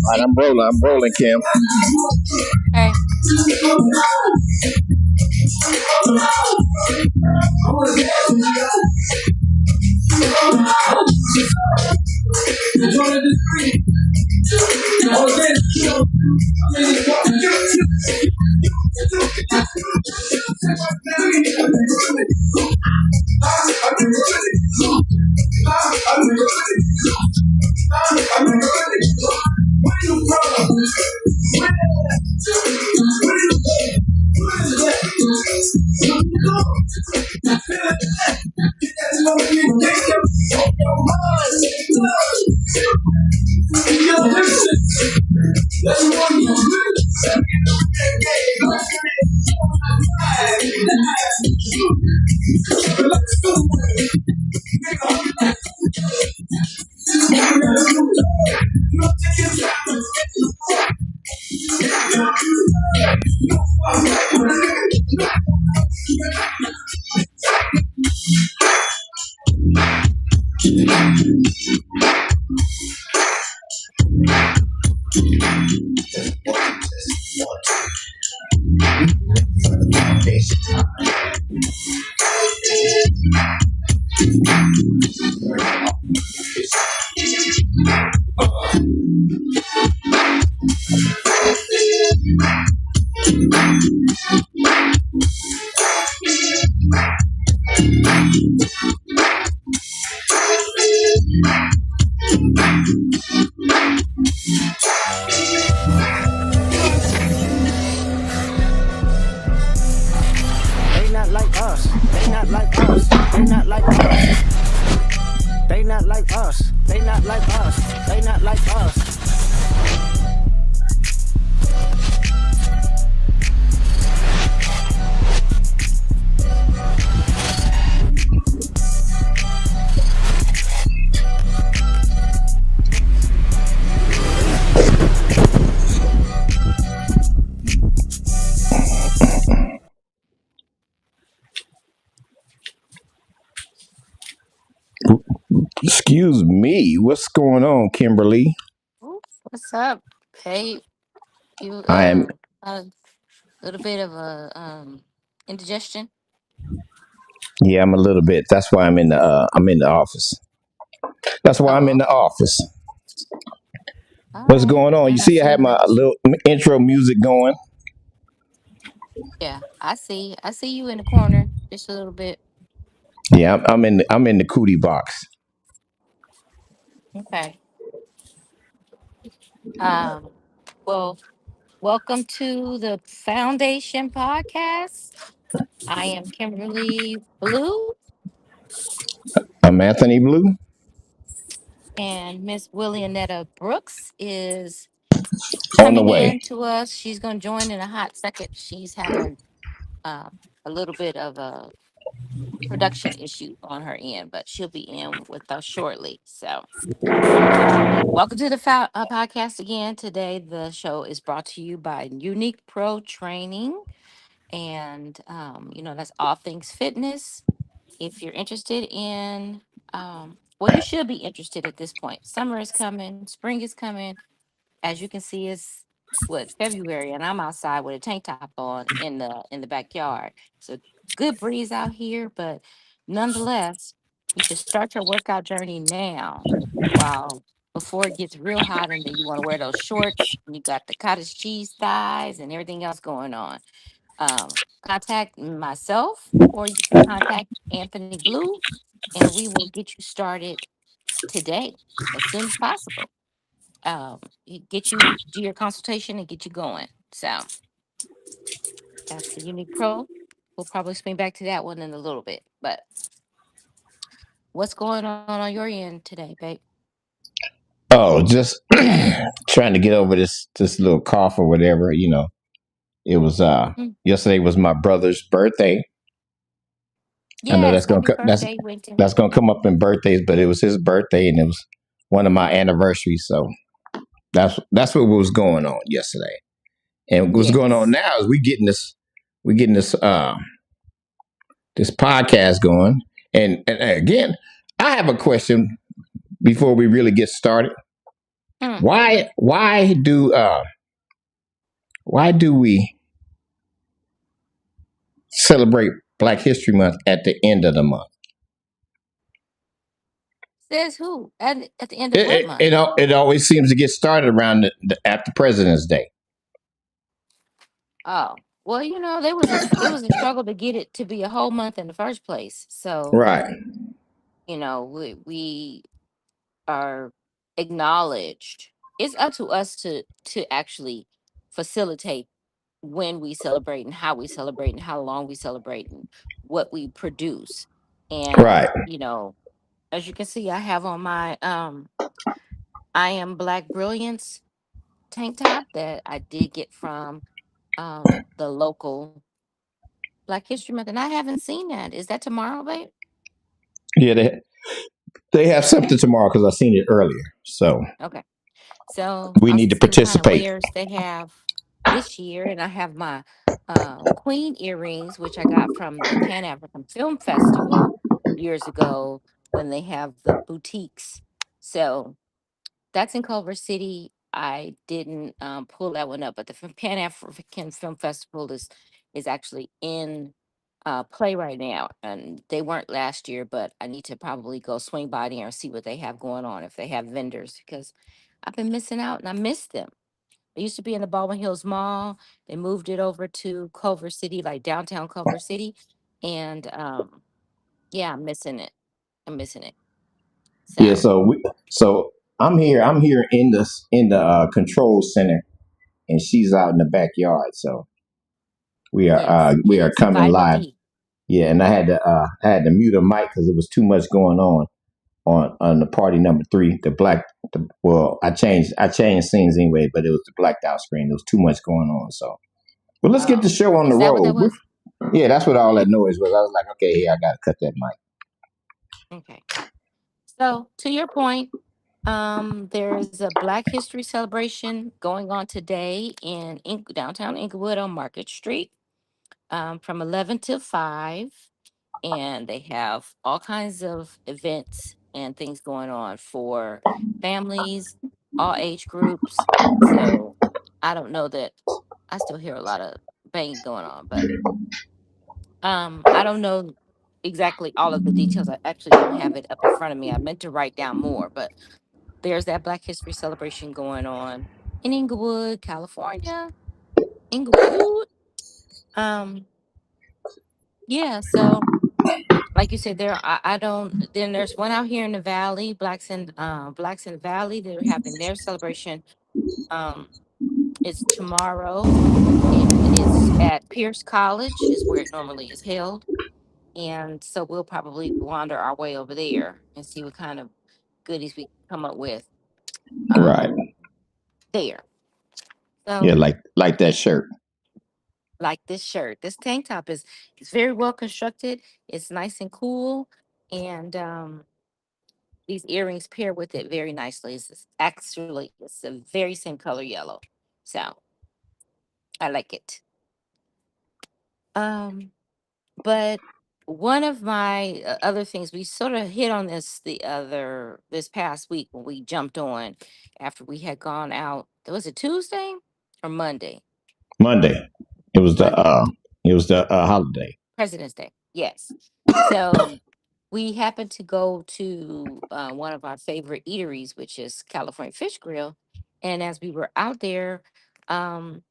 All right, I'm rolling. I'm rolling, Kim. Hey, They not like us. They not like us. They not like us. They not like us. They not like us. They not like us. Excuse me. What's going on, Kimberly? what's up? Hey, you I am. a little bit of a indigestion. Yeah, I'm a little bit. That's why I'm in the. I'm in the office. That's why I'm Oh, in the okay. office. All What's right. going on? You I see, I see have my that. little intro music going. Yeah, I see. I see you in the corner just a little bit. Yeah, I'm in. I'm in the cootie box. Okay. Um. Well, welcome to the Foundation Podcast. I am Kimberly Blue, I'm Anthony Blue. and Miss Willianetta Brooks is On the coming way. in to us. She's going to join in a hot second. She's having a little bit of a production issue on her end, but she'll be in with us shortly. So, welcome to the podcast again. Today, the show is brought to you by Unique Pro Training, and that's all things fitness. If you're interested in, well, you should be interested at this point. Summer is coming, spring is coming. As you can see, it's February, and I'm outside with a tank top on in the backyard. So good breeze out here, but nonetheless, you should start your workout journey now, while before it gets real hot, and then you want to wear those shorts. And you got the cottage cheese thighs and everything else going on. Contact myself, or you can contact Anthony Blue, and we will get you started today as soon as possible. Get you do your consultation and get you going. So that's the Unique Pro. We'll probably swing back to that one in a little bit. But what's going on your end today, babe? Oh, just trying to get over this little cough or whatever. It was Mm. yesterday was my brother's birthday. I know Yes, happy birthday, Winton. that's gonna come up in birthdays, but it was his birthday and it was one of my anniversaries. So that's what was going on yesterday. And what's going on Yes. now is we getting this this podcast going. And again, I have a question before we really get started. Hmm. Why do we celebrate Black History Month at the end of the month? Says who? At the end of It what it, month? it, it always seems to get started around after President's Day. Oh, well, it was a struggle to get it to be a whole month in the first place. So, Right. we are acknowledged. It's up to us to actually facilitate when we celebrate and how we celebrate and how long we celebrate and what we produce. And, Right. as you can see, I have on my I am Black Brilliance tank top that I did get from the local Black History Month, and I haven't seen that. Is that tomorrow, babe? Yeah, they have something tomorrow because I seen it earlier. So Okay. So we I'll need to see what kind of participate. wares they have this year. And I have my queen earrings, which I got from the Pan African Film Festival years ago when they have the boutiques. So that's in Culver City. I didn't pull that one up, but the Pan African Film Festival is actually in play right now, and they weren't last year. But I need to probably go swing by there and see what they have going on if they have vendors because I've been missing out and I miss them. They used to be in the Baldwin Hills Mall. They moved it over to Culver City, like downtown Culver City, and yeah, I'm missing it. I'm missing it. Yeah. So So I'm here. I'm here in the control center, and she's out in the backyard. So we are uh, yes, we are getting some coming vitamin live. D. Yeah, and I had to mute her mic because it was too much going on the party number three. Well, I changed scenes anyway, but it was the blacked out screen. There was too much going on. So, but let's get the Oh, show on the is that what that road. was? Yeah, that's what all that noise was. I was like, okay, here I gotta cut that mic. Okay. So to your point, there's a Black History celebration going on today in downtown Inglewood on Market Street, from 11 till 5. And they have all kinds of events and things going on for families, all age groups. So I don't know that I still hear a lot of banging going on, but I don't know exactly all of the details. I actually don't have it up in front of me. I meant to write down more, but there's that Black History celebration going on in Inglewood, California. Inglewood. Um, yeah, so like you said, I don't. Then there's one out here in the valley, Blacks in the Valley. They're having their celebration. Um, it's tomorrow, and it's at Pierce College, is where it normally is held. And so we'll probably wander our way over there and see what kind of goodies we can come up with Right. um, there. Yeah, So like that yeah, shirt. like this shirt, this tank top is very well constructed. It's nice and cool, and these earrings pair with it very nicely. It's a very same color yellow. So I like it. Um, but one of my other things, we sort of hit on this past week when we jumped on after we had gone out. Was it Tuesday or Monday? Monday. It was the Monday. uh it was the holiday. President's Day. Yes. So we happened to go to one of our favorite eateries, which is California Fish Grill. And as we were out there, um,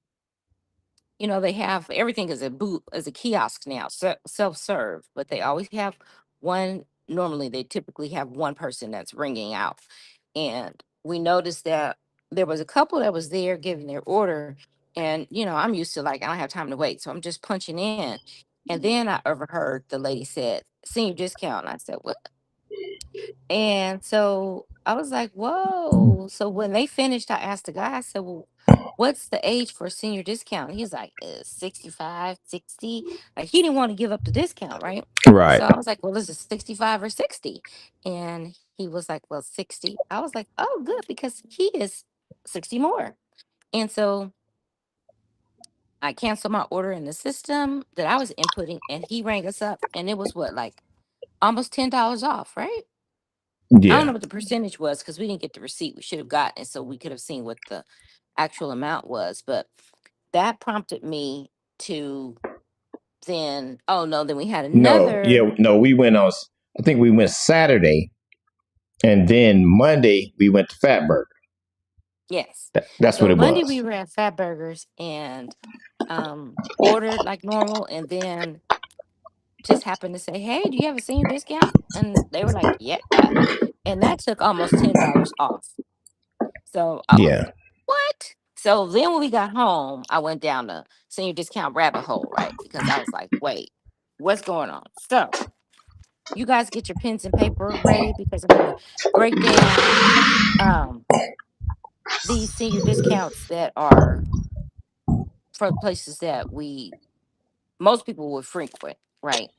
they have everything as a kiosk now, self serve, but they always have one. Normally, they typically have one person that's ringing out. And we noticed that there was a couple that was there giving their order. And, I'm used to like, I don't have time to wait. So I'm just punching in. And then I overheard the lady said, senior discount. And I said, what? And so I was like, whoa. So when they finished, I asked the guy, I said, well, what's the age for a senior discount? He's like, 65, 60. Like he didn't want to give up the discount, right? Right. So I was like, well, is it 65 or 60? And he was like, well, 60. I was like, oh, good, because he is 60 more. And so I canceled my order in the system that I was inputting, and he rang us up, and it was what, like almost $10 off, right? I don't Yeah. know what the percentage was because we didn't get the receipt. We should have gotten it so we could have seen what the actual amount was. But that prompted me to then, oh no, then we had No, another, yeah, no. We went on. I think we went Saturday, and then Monday we went to Fatburger. yes. That's what So it Monday we was. were at Fat Burgers and ordered like normal, and then just happened to say, "Hey, do you have a senior discount?" And they were like, "Yeah," and that took almost $10 off. So I was, Yeah. what? So then when we got home, I went down the senior discount rabbit hole, right? Because I was like, wait, what's going on? So you guys get your pens and paper ready because I'm gonna break down um these senior discounts that are for places that we most people would frequent, right?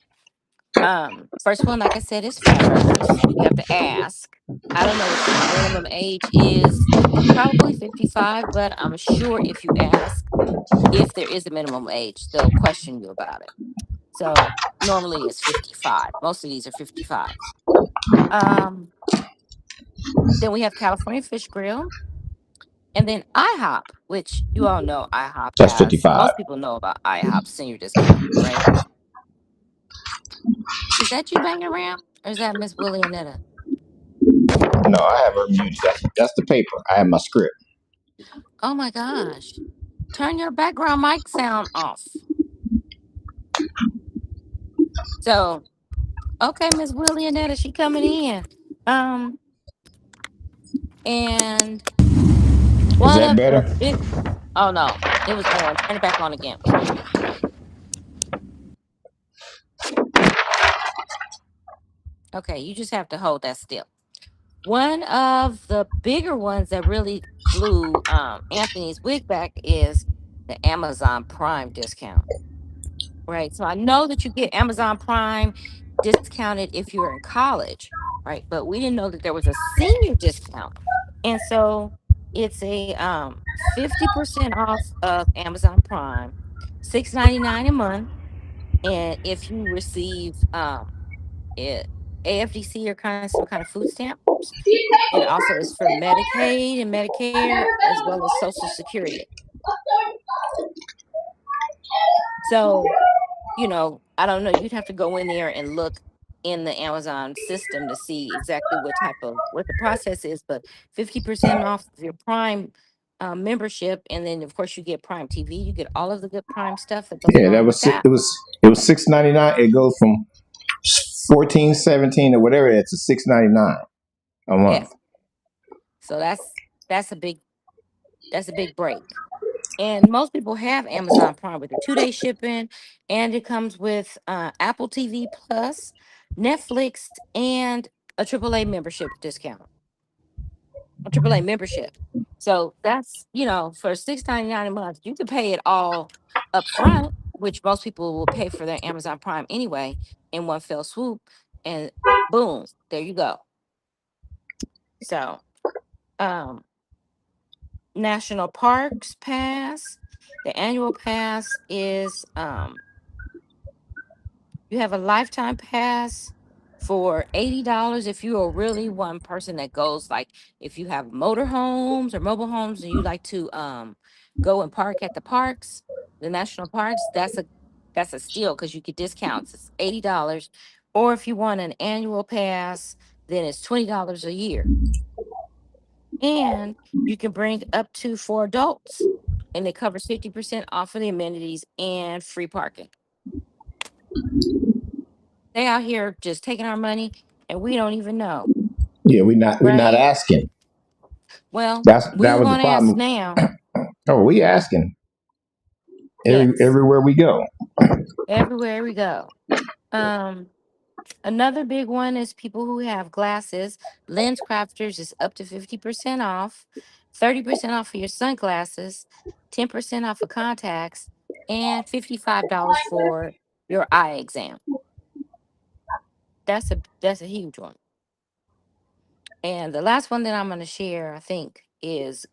First one, like I said, is Fat Burgers. You have to ask. I don't know what the minimum age is, probably 55, but I'm sure if you ask if there is a minimum age, they'll question you about it. So normally it's 55. Most of these are 55. Um, then we have California Fish Grill. And then IHOP, which you all know IHOP That's has, 55. most people know about IHOP senior discount, right? Is that you banging around? Or is that Miss Willie Anetta? No, I have her muted. That's the paper. I have my script. Oh my gosh. Turn your background mic sound off. So, okay, Miss Willie Anetta, she coming in. Um, and Is one that of the better? big, oh no, it was on. Turn it back on again. Okay, you just have to hold that still. One of the bigger ones that really blew Anthony's wig back is the Amazon Prime discount. Right. So I know that you get Amazon Prime discounted if you're in college, right? But we didn't know that there was a senior discount. And so it's a 50% off of Amazon Prime, $6.99 a month. And if you receive it, AFDC or kind of some kind of food stamps, it also is for Medicaid and Medicare as well as Social Security. So I don't know. You'd have to go in there and look in the Amazon system to see exactly what the process is. But 50% off of your Prime membership, and then of course you get Prime TV. You get all of the good Prime stuff that goes Yeah, that along with was that. it was 6.99. It goes from 14, 17, or whatever it is to 6.99 a month. Yes. So that's a big that's a big break. And most people have Amazon Prime with the 2-day shipping, and it comes with Apple TV Plus, Netflix, and a AAA membership discount. A AAA membership. So that's for $6.99 a month, you could pay it all up front, which most people will pay for their Amazon Prime anyway in one fell swoop, and boom, there you go. So um National Parks Pass. The annual pass is you have a lifetime pass for $80 if you are really one person that goes, like if you have motorhomes or mobile homes and you like to go and park at the parks, the national parks, that's a steal because you get discounts. It's $80. Or if you want an annual pass, then it's $20 a year. And you can bring up to 4 adults, and it covers 50% off of the amenities and free parking. They out here just taking our money and we don't even know, Yeah, we're not right? asking. Well, That we're was the gonna ask problem. now. Oh, we asking Yes, everywhere we go. everywhere we go. Um, Another big one is people who have glasses. Lens crafters is up to 50% off, 30% off for your sunglasses, 10% off for contacts, and $55 for your eye exam. That's a huge one. And the last one that I'm going to share, I think, is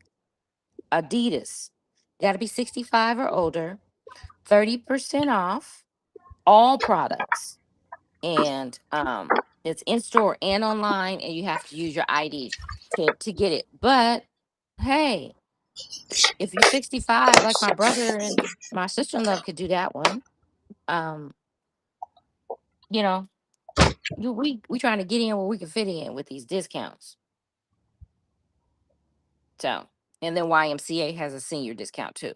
Adidas. Got to be 65 or older, 30% off all products. And It's in store and online, and you have to use your ID to get it. But hey, if you're 65, like my brother and my sister in law could do that one. Um, you know, we trying to get in where we can fit in with these discounts. So, and then YMCA has a senior discount too.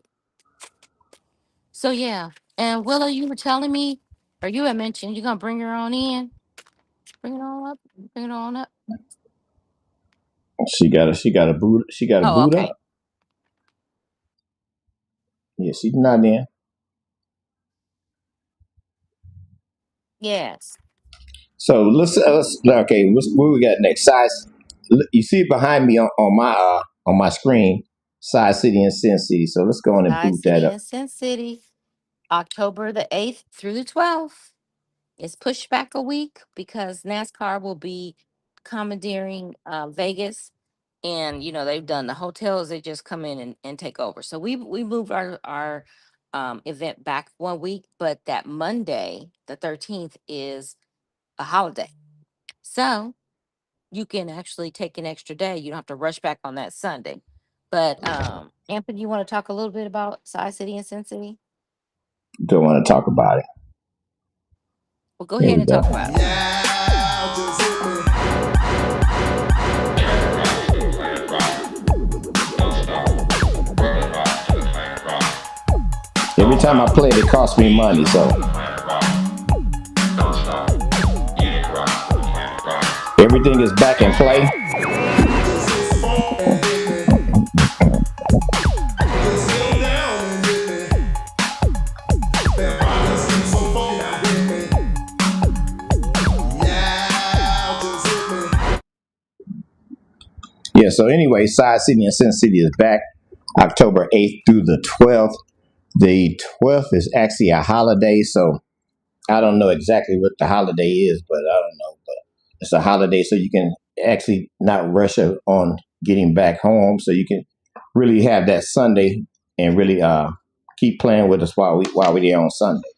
So yeah. And Willow, you were telling me, or you had mentioned you're gonna bring her on in. Bring it on up. Bring it on up. She got a Oh, boot okay. up. Yeah, she's not in. Yes. So let's okay. What we got next? Size. You see it behind me on my screen. Size City and Sin City. So let's go on and Side boot that City up. and Sin City, October the 8th through the 12th. It's pushed back a week because NASCAR will be commandeering Vegas. And, they've done the hotels, they just come in and take over. So we moved our event back one week, but that Monday, the 13th, is a holiday. So you can actually take an extra day. You don't have to rush back on that Sunday. But Anthony, you want to talk a little bit about Size City and Sin City? Don't want to talk about it. Well, go Here ahead we and go. talk about it. Every time I play it costs me money. So everything is back in play. Yeah. So anyway, Size City and Sin City is back October 8th through the 12th. The 12th is actually a holiday, so I don't know exactly what the holiday is, but I don't know. But it's a holiday, so you can actually not rush on getting back home, so you can really have that Sunday and really keep playing with us while we're there on Sunday.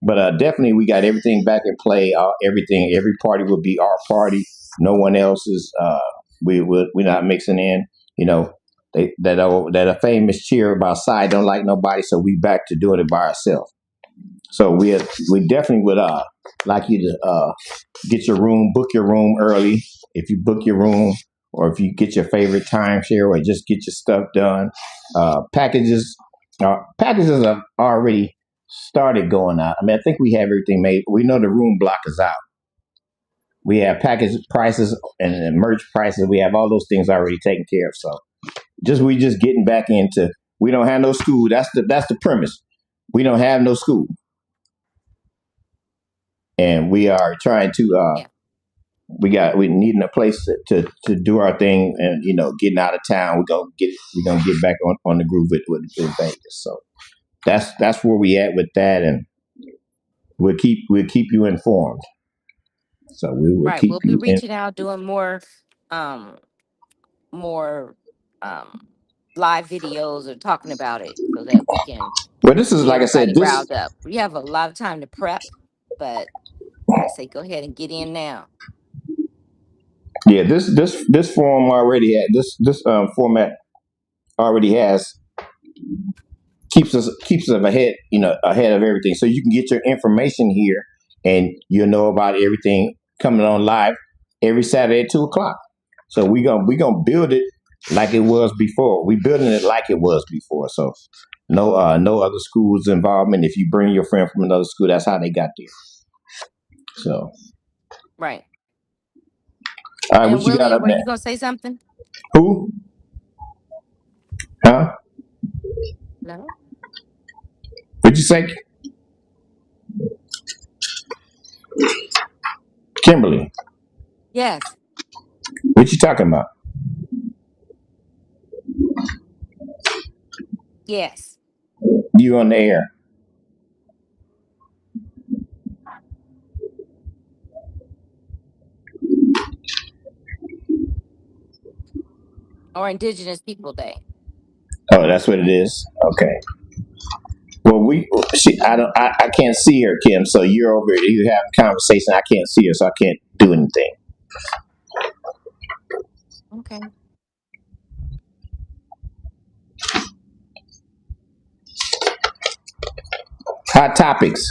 But definitely, we got everything back in play. Every party will be our party. No one else's. We're not mixing in. You know, that a famous cheer about side don't like nobody, so we back to doing it by ourselves. So we definitely would like you to get your room, book your room early. If you book your room, or if you get your favorite timeshare, or just get your stuff done. Packages have already started going out. I mean, I think we have everything made. We know the room block is out. We have package prices and merch prices. We have all those things already taken care of. So we just getting back into. We don't have no school. That's the premise. We don't have no school, and we are trying to Yeah. we needing a place to do our thing, and getting out of town we're gonna get back on the groove with Vegas. So that's where we at with that, and we'll keep you informed. So we will Right. keep We'll be you in. reaching out, doing um more um live videos or talking about it so that we can Well, this is get like I said. everybody riled up. We have a lot of time to prep, but I say go ahead and get in now. This form already had this format already has keeps us ahead, ahead of everything. So you can get your information here, and you'll know about everything coming on live every Saturday at 2 o'clock. So we gonna build it like it was before. We building it like it was before. So no other schools involvement. If you bring your friend from another school, that's how they got there. So Right. all right, And what you got Willie, up were there? you gonna say something? Who? Huh? No. What'd you say, Kimberly? Yes. What you talking about? Yes. You on the air? Or Indigenous People Day. Oh, that's what it is. Okay. Well, I can't see her, Kim. So you're over here, you having a conversation. I can't see her, so I can't do anything. Okay. Hot topics.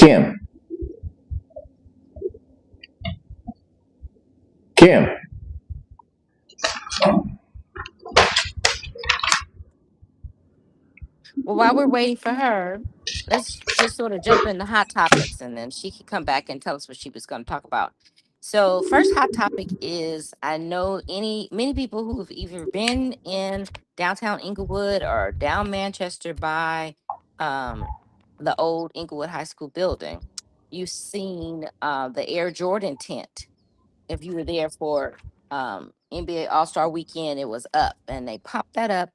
Kim. Kim. Well, while we're waiting for her, let's just sort of jump into hot topics and then she can come back and tell us what she was going to talk about. So, first hot topic is I know many people who've either been in downtown Inglewood or down Manchester by um, the old Inglewood High School building. You've seen the Air Jordan tent. If you were there for NBA All Star Weekend, it was up, and they popped that up.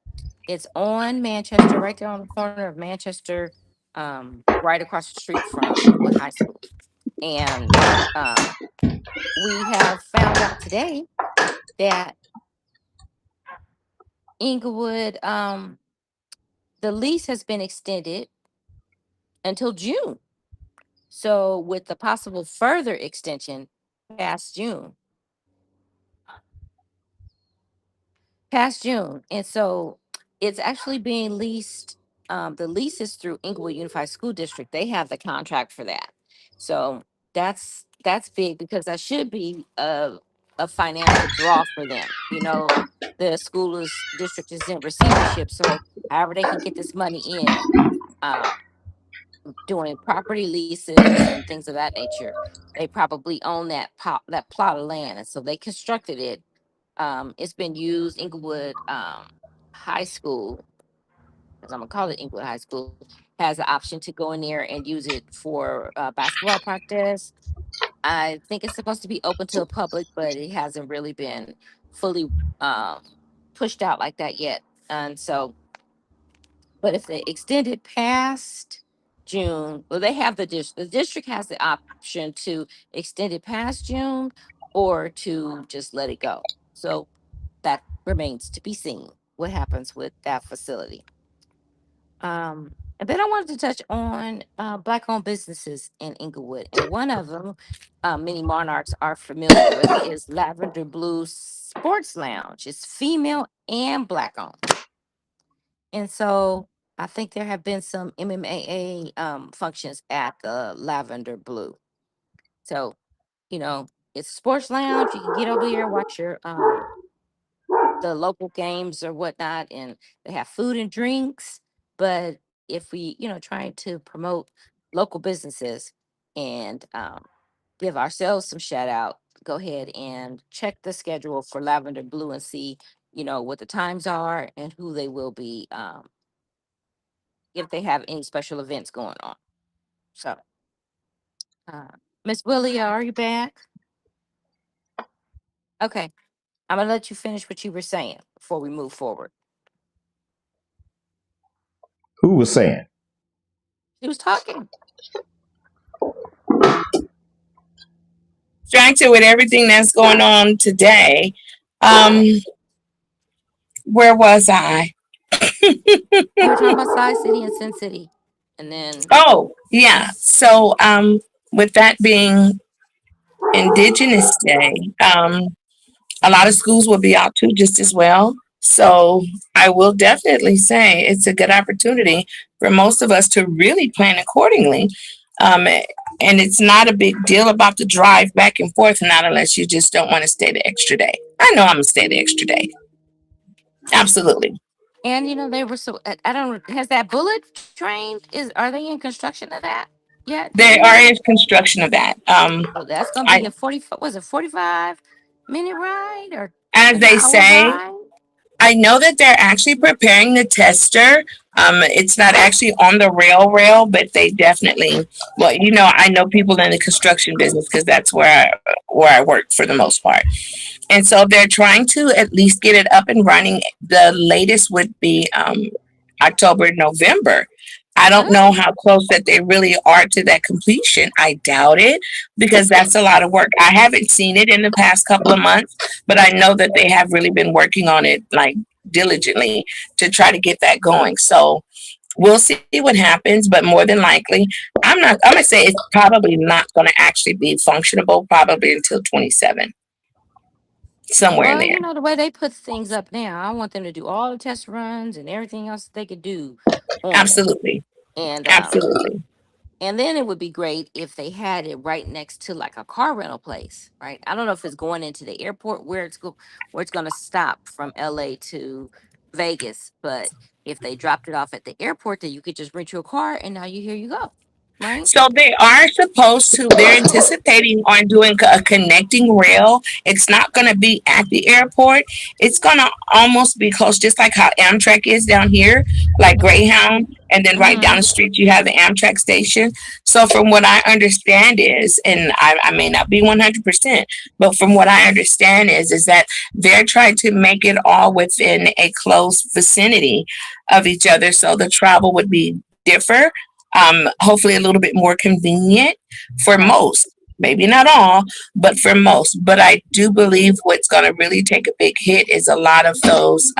It's on Manchester, right there on the corner of Manchester, right across the street from Inglewood High School. And um, we have found out today that Inglewood, the lease has been extended until June. So, with the possible further extension past June. Past June. And so it's actually being leased. The lease is through Inglewood Unified School District. They have the contract for that. So that's big because that should be a financial draw for them. You know, the school is district is in receivership. So however they can get this money in, uh, doing property leases and things of that nature, they probably own that plot of land. And so they constructed it. It's been used. Inglewood High School, as I'm gonna call it Inglewood High School, has the option to go in there and use it for basketball practice. I think it's supposed to be open to the public, but it hasn't really been fully um, pushed out like that yet. And so, but if they extend it past June, well, they have the district has the option to extend it past June or to just let it go. So that remains to be seen what happens with that facility. And then I wanted to touch on Black-owned businesses in Inglewood, and one of them, many monarchs are familiar with, is Lavender Blue Sports Lounge. It's female and Black-owned, and so I think there have been some MMA functions at the Lavender Blue. So, you know, it's a sports lounge. You can get over here, watch your the local games or whatnot, and they have food and drinks. But if we, trying to promote local businesses and give ourselves some shout out, go ahead and check the schedule for Lavender Blue and see, what the times are and who they will be, if they have any special events going on. So, uh, Miss Willie, are you back? Okay, I'm gonna let you finish what you were saying before we move forward. Who was saying? He was talking. Distracted with everything that's going on today. Um, where was I? You were talking about Size City and Sin City, and then Oh, yeah. So, with that being Indigenous Day, a lot of schools will be out too, just as well. So, I will definitely say it's a good opportunity for most of us to really plan accordingly. And it's not a big deal about the drive back and forth, not unless you just don't want to stay the extra day. I know I'm gonna stay the extra day. Absolutely. they were so I don't has that bullet train is are they in construction of that yet? Do There you are know? in construction of that. Oh, that's gonna I be a 40 was it 45-minute ride or as an they hour say, ride? I know that they're actually preparing the tester. It's not actually on the rail, but they definitely. Well, I know people in the construction business because that's where I work for the most part, and so they're trying to at least get it up and running. The latest would be October, November. I don't know Oh, how close that they really are to that completion. I doubt it because that's a lot of work. I haven't seen it in the past couple of months, but I know that they have really been working on it like diligently to try to get that going. So we'll see what happens, but more than likely, I'm gonna say it's probably not gonna actually be functionable probably until 27, somewhere in well, there. you know, the way they put things up now, I want them to do all the test runs and everything else they could do on it. Absolutely. And Absolutely. and then it would be great if they had it right next to like a car rental place, right? I don't know if it's going into the airport where it's going to stop from LA to Vegas, but if they dropped it off at the airport, then you could just rent your car and now you here you go, right? So they are supposed to, they're anticipating on doing a connecting rail. It's not going to be at the airport. It's going to almost be close, just like how Amtrak is down here, like Mm-hmm. Greyhound. And then right down Mm-hmm. the street, you have the Amtrak station. So from what I understand is, and I may not be 100%, but from what I understand is that they're trying to make it all within a close vicinity of each other. So the travel would be differ, hopefully a little bit more convenient for Right. most. Maybe not all, but for most. But I do believe what's going to really take a big hit is a lot of those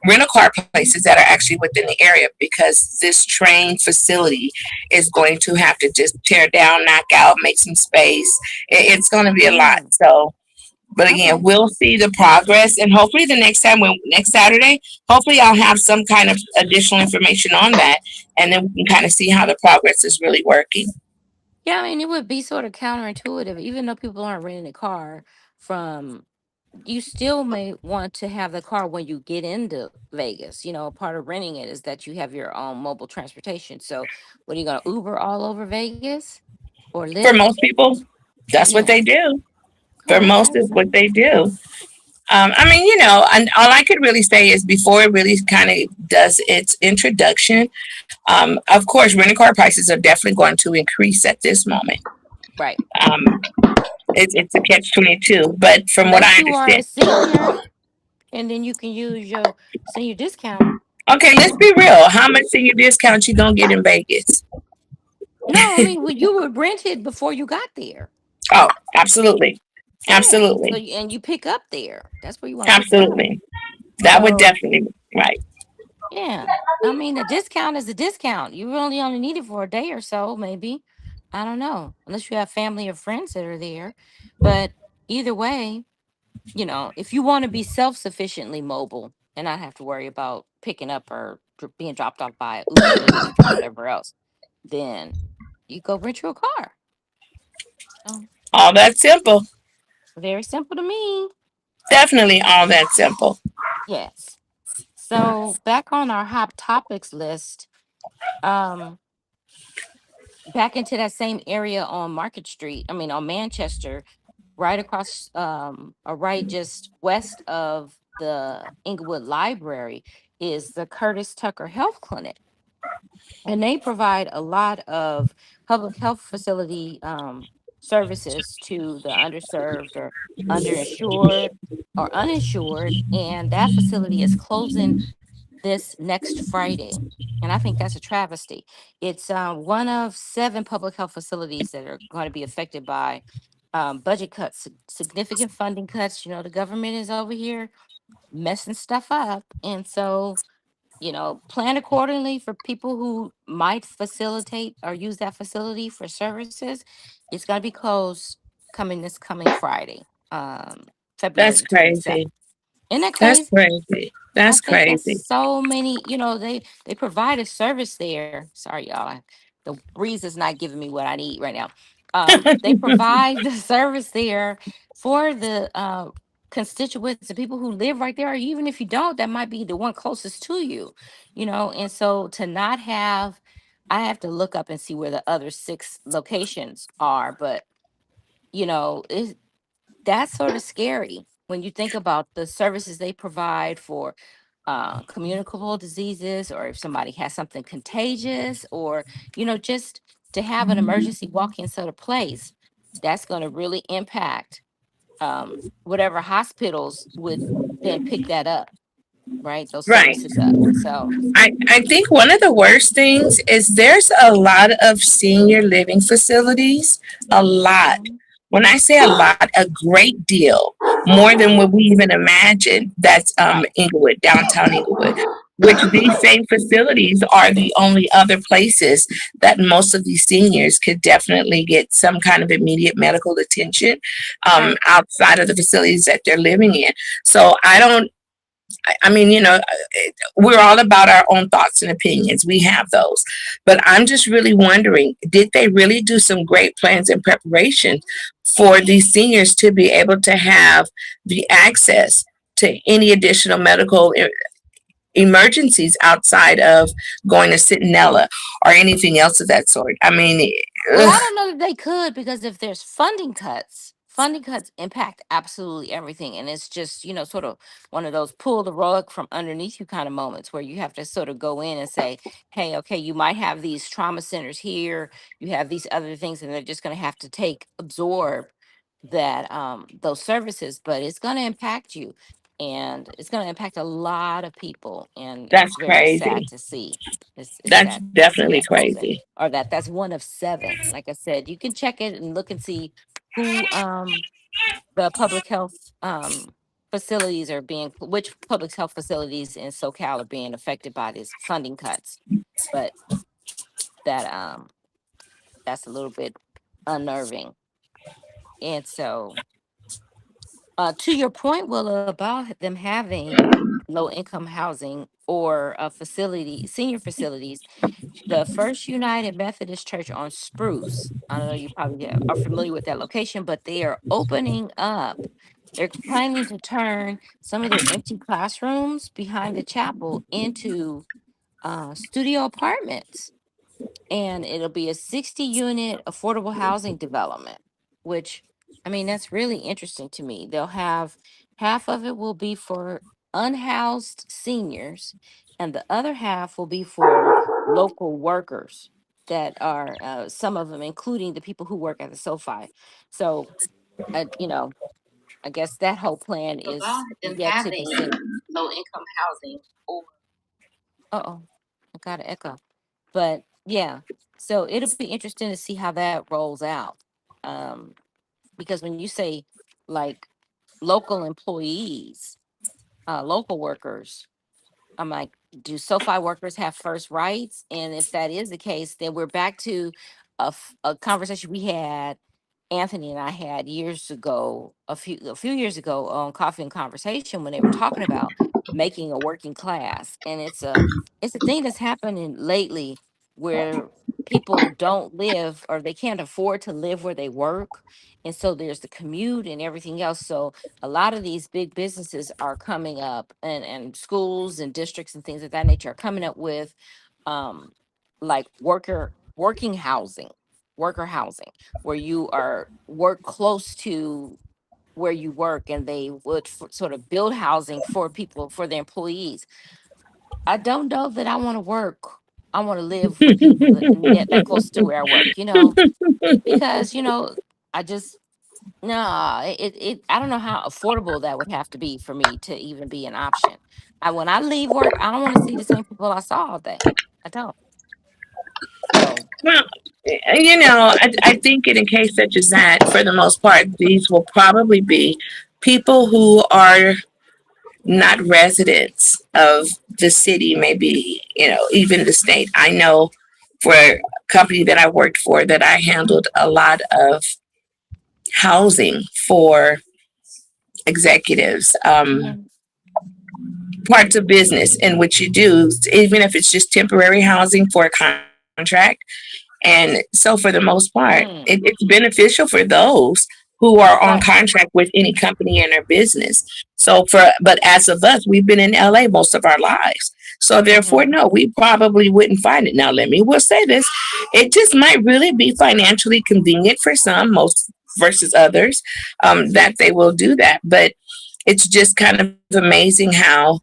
rental car places that are actually within the area because this train facility is going to have to just tear down, knock out, make some space. It's going to be a lot. Mm. So but again, Okay. we'll see the progress, and hopefully the next time, when next Saturday, hopefully I'll have some kind of additional information on that, and then we can kind of see how the progress is really working. Yeah, I mean, it would be sort of counterintuitive, even though people aren't renting a car from, you still may want to have the car when you get into Vegas. You know, part of renting it is that you have your own mobile transportation. So, what are you going to Uber all over Vegas or For Lyft? most people, that's what Yeah. they do. For Okay. most, is what they do. I mean, and all I could really say is before it really kind of does its introduction, of course, rental car prices are definitely going to increase at this moment. Right. Um, it's a catch-22, but from what Unless I you are a understand, senior and then you can use your senior discount. okay, let's be real. How much senior discount you gonna get in Vegas? No, I mean, well, you would rent it before you got there. Oh, absolutely, Yeah. So, absolutely, and you pick up there. That's where you want to pick up. absolutely. That would So, definitely right. yeah. I mean, a discount is a discount. You really only need it for a day or so, maybe. I don't know, unless you have family or friends that are there. But either way, you know, if you want to be self sufficiently mobile and not have to worry about picking up or being dropped off by Uber, Lyft, or whatever else, then you go rent you a car. So, All that simple. very simple to me. Definitely all that simple. Yes. So, back on our hot topics list, um, back into that same area on Market Street, I mean, on Manchester, right across, or right just west of the Inglewood Library, is the Curtis Tucker Health Clinic. And they provide a lot of public health facility services to the underserved or underinsured or uninsured. And that facility is closing this next Friday. And I think that's a travesty. It's one of seven public health facilities that are going to be affected by budget cuts, significant funding cuts. You know, the government is over here messing stuff up. And so, you know, plan accordingly for people who might facilitate or use that facility for services. It's going to be closed this coming Friday, That's February 27th. crazy. Isn't that That's crazy? crazy. I That's think that's crazy. so many, you know, they provide a service there. Sorry, y'all. The breeze is not giving me what I need right now. They provide the service there for the constituents and people who live right there, or even if you don't, that might be the one closest to you, you know. And so to not have, I have to look up and see where the other six locations are, but you know, that's sort of scary when you think about the services they provide for communicable diseases, or if somebody has something contagious, or you know, just to have an emergency walk-in sort of place. That's going to really impact whatever hospitals would then pick that up. right? Those Right. services up. So, I think one of the worst things is there's a lot of senior living facilities, a lot. mhm. When I say a lot, a great deal, more than what we even imagined. That's Right. Inglewood, downtown Inglewood, which these same facilities are the only other places that most of these seniors could definitely get some kind of immediate medical attention Right. outside of the facilities that they're living in. So I don't, I mean, we're all about our own thoughts and opinions. We have those. But I'm just really wondering, did they really do some great plans and preparation for these seniors to be able to have the access to any additional medical emergencies outside of going to Centinela or anything else of that sort? I mean, Well, I ugh, don't know that they could, because if there's funding cuts impact absolutely everything. And it's just, sort of one of those pull the rug from underneath you kind of moments, where you have to sort of go in and say, hey, okay, you might have these trauma centers here, you have these other things, and they're just going to have to absorb that, those services, but it's going to impact you. And it's going to impact a lot of people. And that's it's very crazy. sad to see. It's That's sad to see definitely that happen, crazy. or that's one of seven. Like I said, you can check it and look and see who, the public health, facilities are being, which public health facilities in SoCal are being affected by these funding cuts. But that that's a little bit unnerving. And so, to your point, Willa, about them having low income housing or senior facilities, the First United Methodist Church on Spruce. I don't know, you probably are familiar with that location, but they are opening up. They're planning to turn some of their empty classrooms behind the chapel into, studio apartments. And it'll be a 60 unit affordable housing development, which, I mean, that's really interesting to me. They'll have half of it will be for unhoused seniors, and the other half will be for local workers that are, some of them, including the people who work at the SoFi. So, you know, I guess that whole plan About is them yet to be having seen. low income housing or Uh oh, I got an echo. But yeah, so it'll be interesting to see how that rolls out. Um, because when you say, like, local employees, local workers, I'm like, do SoFi workers have first rights? And if that is the case, then we're back to a conversation we had, Anthony and I had years ago, a few years ago, on Coffee and Conversation, when they were talking about making a working class. And it's a thing that's happening lately, where people don't live, or they can't afford to live where they work. And so there's the commute and everything else. So a lot of these big businesses are coming up, and schools and districts and things of that nature are coming up with, um like, working housing, worker housing, where you are work close to where you work, and they would sort of build housing for people, for their employees. I don't know that I want to work. I want to live with people that close to where I work, because, I just, no, I don't know how affordable that would have to be for me to even be an option. When I leave work, I don't want to see the same people I saw all day. I don't. So, well, I think in a case such as that, for the most part, these will probably be people who are not residents of the city, maybe, even the state. I know for a company that I worked for that I handled a lot of housing for executives, mhm, parts of business in which you do, even if it's just temporary housing for a contract. And so, for the most part, mm, it's beneficial for those who are on right. contract with any company in their business. But as of us, we've been in LA most of our lives. So, therefore, Hmm. no, we probably wouldn't find it. Now, will say this, it just might really be financially convenient for some, most versus others, that they will do that. But it's just kind of amazing how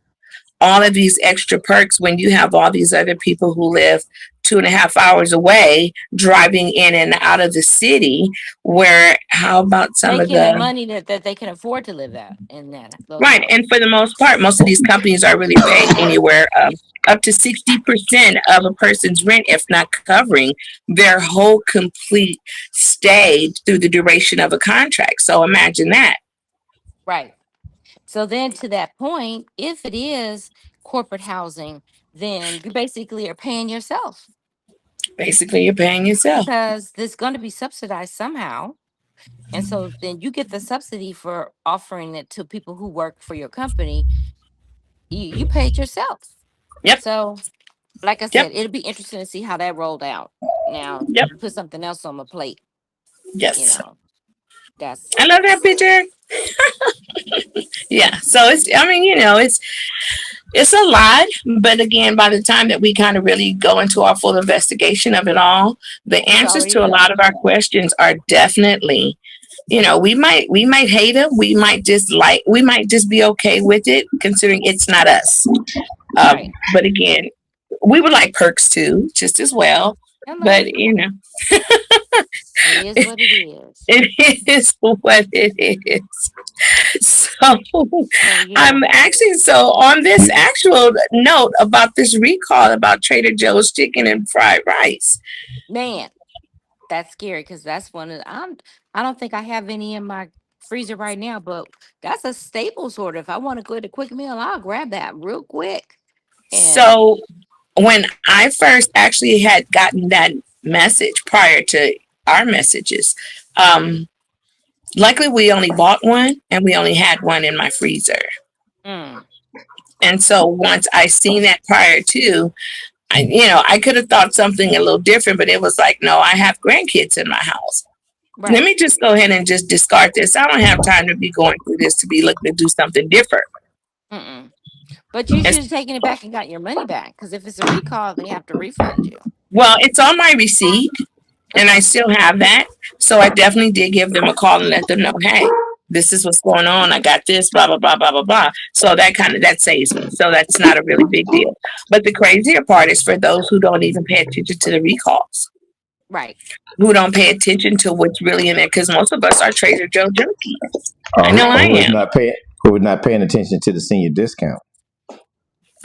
all of these extra perks, when you have all these other people who live 2.5 hours away, driving in and out of the city. Where how about some of Making the the money that they can afford to live at in that those right? And houses. for the most part, most of these companies are really paying anywhere up to 60% of a person's rent, if not covering their whole complete stay through the duration of a contract. So imagine that. Right. So then to that point, if it is corporate housing, then you basically are paying yourself Basically, you're paying yourself. because it's going to be subsidized somehow. And so then you get the subsidy for offering it to people who work for your company. You paid yourself. Yep. So, like I Yep. said, it'll be interesting to see how that rolled out. Now, Yep. you put something else on my plate, you Yes. know, that's I love that picture. Yeah. So it's. I mean, it's a lot, but again, by the time that we kind of really go into our full investigation of it all, the it's answers already to a lot done. of our questions are definitely, we might hate them, we might just be okay with it, considering it's not us. Right. But again, we would like perks too, just as well. But Hello. It is what it is. it is what it is. So So I'm yeah, actually so on this You, actual note about this recall about Trader Joe's chicken and fried rice. man, that's scary because that's one of I don't think I have any in my freezer right now, but that's a staple sort of. If I want to go to a quick meal, I'll grab that real quick. And So when I first actually had gotten that message prior to our messages, um, luckily we only bought one and we only had one in my freezer. mm, And so once I seen that prior to, I could have thought something a little different, but it was like, no, I have grandkids in my house. Let right. me just go ahead and just discard this. I don't have time to be going through this to be looking to do something different. Mm-mm. But you should It's, have taken it back and got your money back because if it's a recall, they have to refund you. well, it's on my receipt and I Okay. still have that. So I definitely did give them a call and let them know, hey, this is what's going on. I got this, blah, blah, blah, blah, blah, blah. So that saves me. So that's not a really big deal. But the crazier part is for those who don't even pay attention to the recalls, Right. who don't pay attention to what's really in there, because most of us are Trader Joe junkies. I know I who is am. not paying who is not paying attention to the senior discount?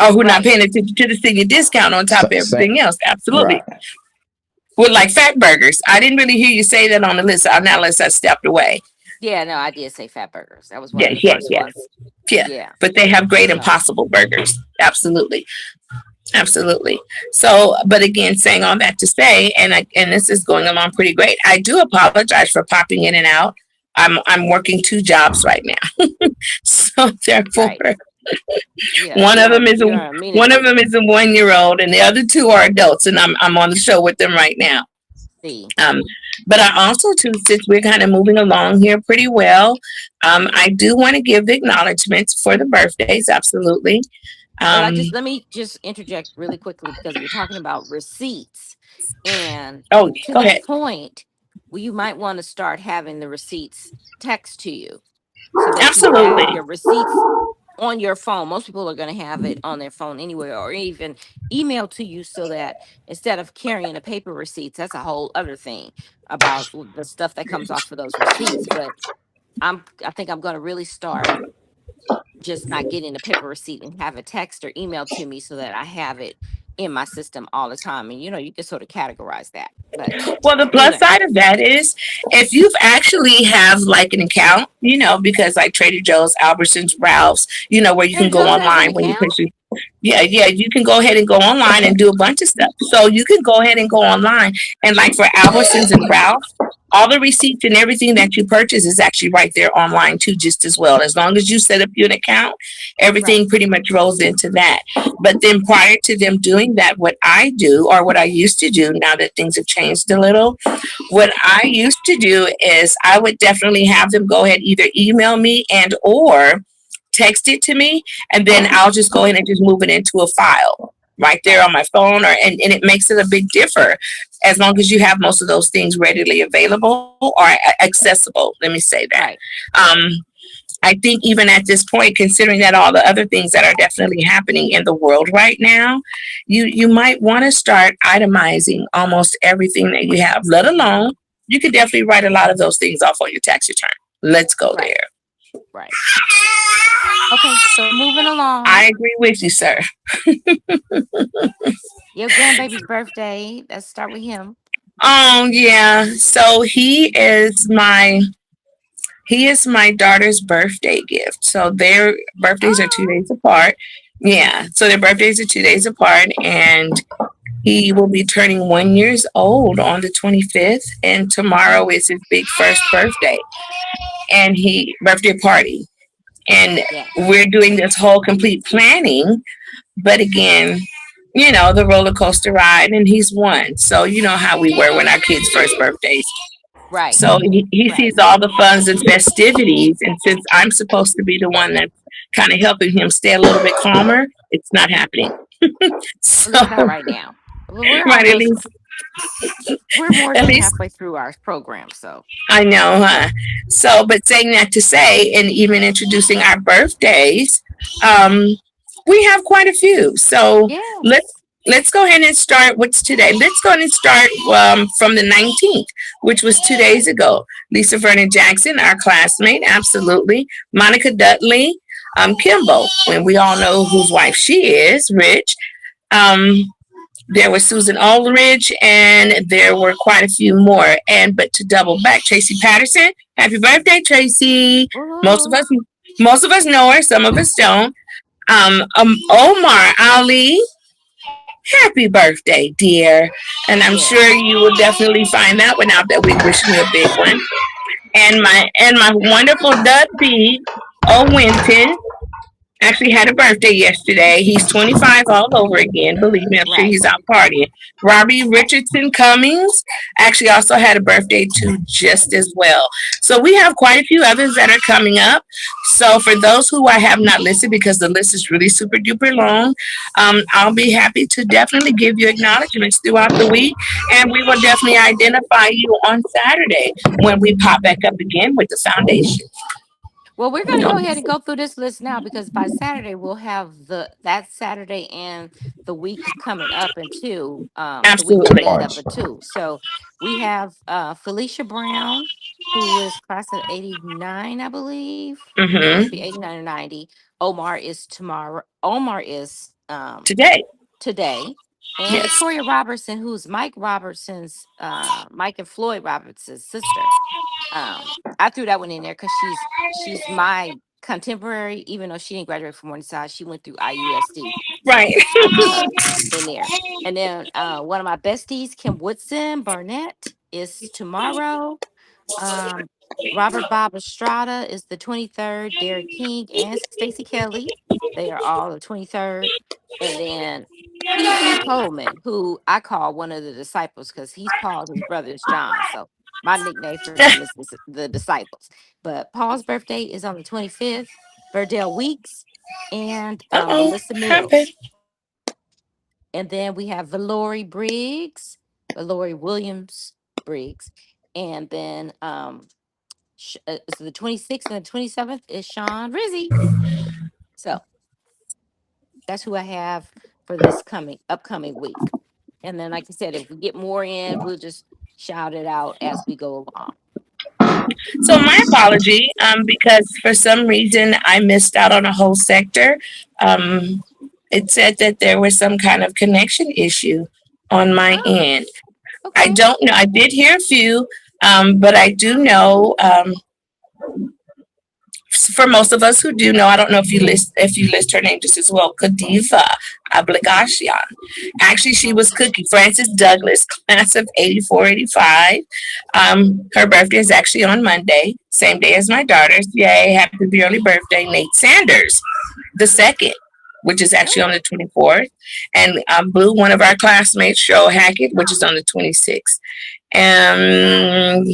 Or who not Right. paying attention to the senior discount on top of everything else. Right. Absolutely. With like fat burgers. I didn't really hear you say that on the list, now unless I stepped away. Yeah, no, I did say fat burgers. That was one Yeah, of the yeah, first yeah. ones. Yeah. Yeah. But they have great So, impossible burgers. Absolutely. Absolutely. So, but again, saying all that to say, and this is going along pretty great. I do apologize for popping in and out. I'm working two jobs right now, so therefore, right. Yeah, one of them is a you're a minute one of them is a 1 year old, and the other two are adults, and I'm on the show with them right now. see. Um, but I also too, since we're kind of moving along here pretty well, I do want to give the acknowledgments for the birthdays. Absolutely. Well, I Um, just let me just interject really quickly because we're talking about receipts. And oh, to go that ahead. point, well, you might want to start having the receipts text to you so that you Absolutely. have your receipts on your phone. Most people are going to have it on their phone anyway, or even email to you so that instead of carrying a paper receipts, that's a whole other thing about the stuff that comes off of those receipts. But I think I'm going to really start just not getting a paper receipt and have a text or email to me so that I have it in my system all the time. And you can sort of categorize that. But Well, the plus anyway, side of that is if you've actually have like an account, because like Trader Joe's, Albertsons, Ralph's, where you can Trader go Joe's has an online when you account. push it. Yeah, yeah, you can go ahead and go online and do a bunch of stuff. So you can go ahead and go online and like for Albertsons and Ralph's, all the receipts and everything that you purchase is actually right there online too, just as well. As long as you set up your account, Right, everything pretty much rolls into that. But then prior to them doing that, what I do or what I used to do now that things have changed a little, what I used to do is I would definitely have them go ahead either email me and or text it to me, and then I'll just go ahead and just move it into a file right there right, on my phone, and it makes it a big differ as long as you have most of those things readily available or accessible. Let me say that. right. Um, I think even at this point, considering that all the other things that are definitely happening in the world right now, you might want to start itemizing almost everything that you have, let alone you could definitely write a lot of those things off on your tax return. Let's go Right. there. Right. Okay. So moving along. I agree with you, sir. Your grandbaby's birthday. Let's start with him. Yeah. So he is my daughter's birthday gift. So their birthdays are two Oh. days apart. Yeah. So their birthdays are 2 days apart, and he will be turning 1 years old on the 25th, and tomorrow is his big first birthday and he birthday party. And Yes. we're doing this whole complete planning, but again, the roller coaster ride, and he's one. So you know how we were when our kids' first birthdays. Right. So he sees Right. all the funs and festivities, and since I'm supposed to be the one that's kind of helping him stay a little bit calmer, it's not happening. At So least not right now. Well, we're right, at almost. least We're more at than least halfway through our program. So. I know, huh? So, but saying that to say, and even introducing our birthdays, um, we have quite a few. So let's Yes. let's go ahead and start. What's today? Let's go ahead and start from the 19th, which was 2 days ago. Lisa Vernon Jackson, our classmate, absolutely. Monica Dudley, Kimbo, and we all know whose wife she is, Rich. Um, there was Susan Aldridge, and there were quite a few more. And but to double back, Tracy Patterson, happy birthday, Tracy. Most of Ooh. us, most of us know her, some of us don't. Omar Ali, happy birthday, dear. And I'm sure Yes. you will definitely find that one out that we wishing you a big one. And my wonderful Dud B, Owinton, actually had a birthday yesterday. He's 25 all over again. Believe me, I'm sure Right. he's out partying. Robbie Richardson Cummings actually also had a birthday too, just as well. So we have quite a few others that are coming up. So for those who I have not listed, because the list is really super duper long, I'll be happy to definitely give you acknowledgments throughout the week, and we will definitely identify you on Saturday when we pop back up again with the foundation. Well, we're going to go ahead and go through this list now because by Saturday we'll have that Saturday and the week coming up into the week Absolutely. led up March. into. So we have Felicia Brown, who is class of '89, I believe. It could Hmm. be '89 or '90. Omar is tomorrow. Omar is Today. today. And Yes. Victoria Robertson, who's Mike and Floyd Robertson's sister. I threw that one in there because she's my contemporary, even though she didn't graduate from Morningside, she went through IUSD. So Right. I put her in there. And then one of my besties, Kim Woodson Barnett, is tomorrow. Um, Robert Bob Estrada is the 23rd. Derek King and Stacey Kelly, they are all the 23rd. And then PG Coleman, who I call one of the disciples because he's Paul, his brother is John. So my nickname for him is the disciples. But Paul's birthday is on the 25th. Verdell Weeks and Uh-oh. Melissa Happened. Mills. And then we have Valori Williams Briggs. And then so the 26th and the 27th is Sean Rizzi. So that's who I have for this upcoming week. And then, like I said, if we get more in, we'll just shout it out as we go along. So my apology, because for some reason I missed out on a whole sector. Um, it said that there was some kind of connection issue on my Oh, end. I okay. don't know. I did hear a few, but I do know. For most of us who do know, I don't know if you list her name just as well, Kadiva Abligasian. Actually, she was Cookie Francis Douglas, class of 84, 85. Her birthday is actually on Monday, same day as my daughter's. Yay, happy early birthday, Nate Sanders, the second, which is actually on Oh, the 24th. And Blue, one of our classmates, Cheryl Hackett, which is on the 26th. Um,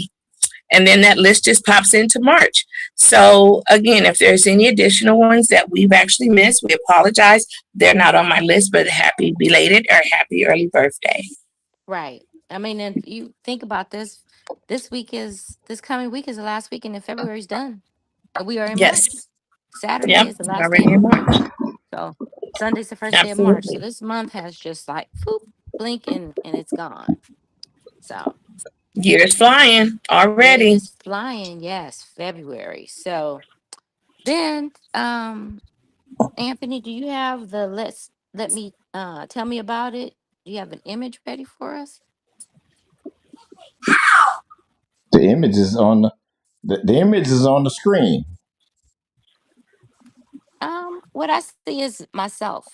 and then that list just pops into March. So again, if there's any additional ones that we've actually missed, we apologize. They're not on my list, but happy belated or happy early birthday. right. I mean, and you think about this. This coming week is the last weekend in February's done. And we are in March. Yes. Saturday Yep. is the last day Already of in March. March. So Sunday's the first day of March. So Absolutely. this month has just like whoop, blink and it's gone. So Years flying it already. is flying, yes, February. So then Anthony, do you have the let me tell me about it? Do you have an image ready for us? The image is on the image is on the screen. What I see is myself.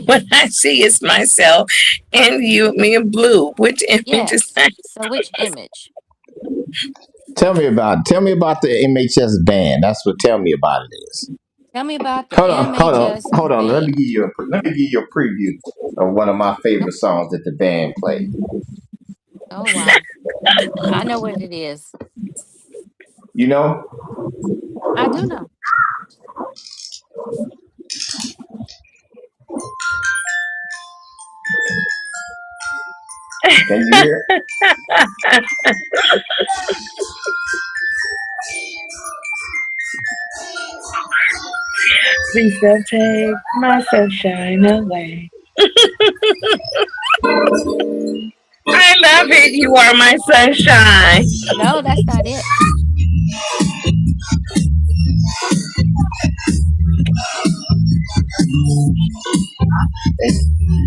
What I see is myself and you, me and Blue. Which image is Yes. that? So which image? Tell me about the MHS band. That's what tell me about it is. Tell me about the Hold on, hold on, MHS hold on. Let me band. give you a preview of one of my favorite songs that the band played. Oh wow. I know what it is. You know? I do know. Can you hear it? Please don't take my sunshine away. I love it. You are my sunshine. No, that's not it.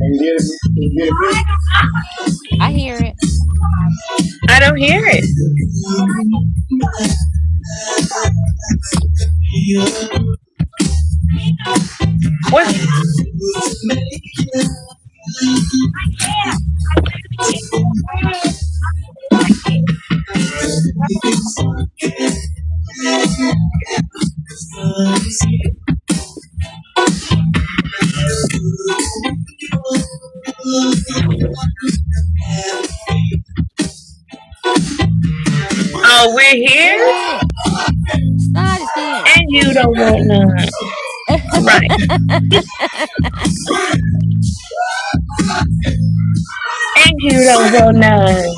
Can you hear it? I hear it. I don't hear it. What's oh, we're here Yay! Snot is here. and you don't want none. Right. And you don't want none.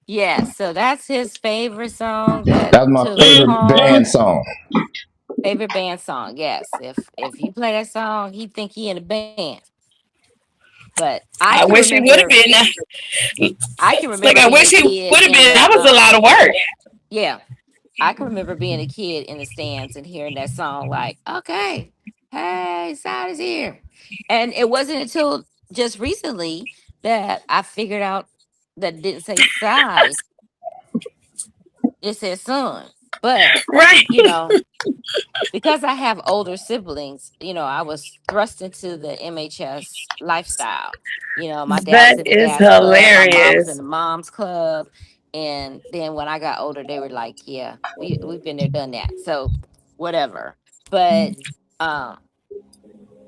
Yes, so that's his favorite song that That's my took favorite band home. Mm-mm. song. Favorite band song. Yes. If you play that song, he think he in a band. But I I can wish it would have remember been. I can Like remember I being a wish it kid would have in been. the That was a lot of work. yeah. I can remember being a kid in the stands and hearing that song like, okay, hey, Side is here. And it wasn't until just recently that I figured out that it didn't say side, it said son. But, Right. you know, because I have older siblings, I was thrust into the MHS lifestyle. My dad's That in the is dad's club, my mom's in hilarious. the mom's club. And then when I got older, they were like, yeah, we've been there, done that. So whatever. But um,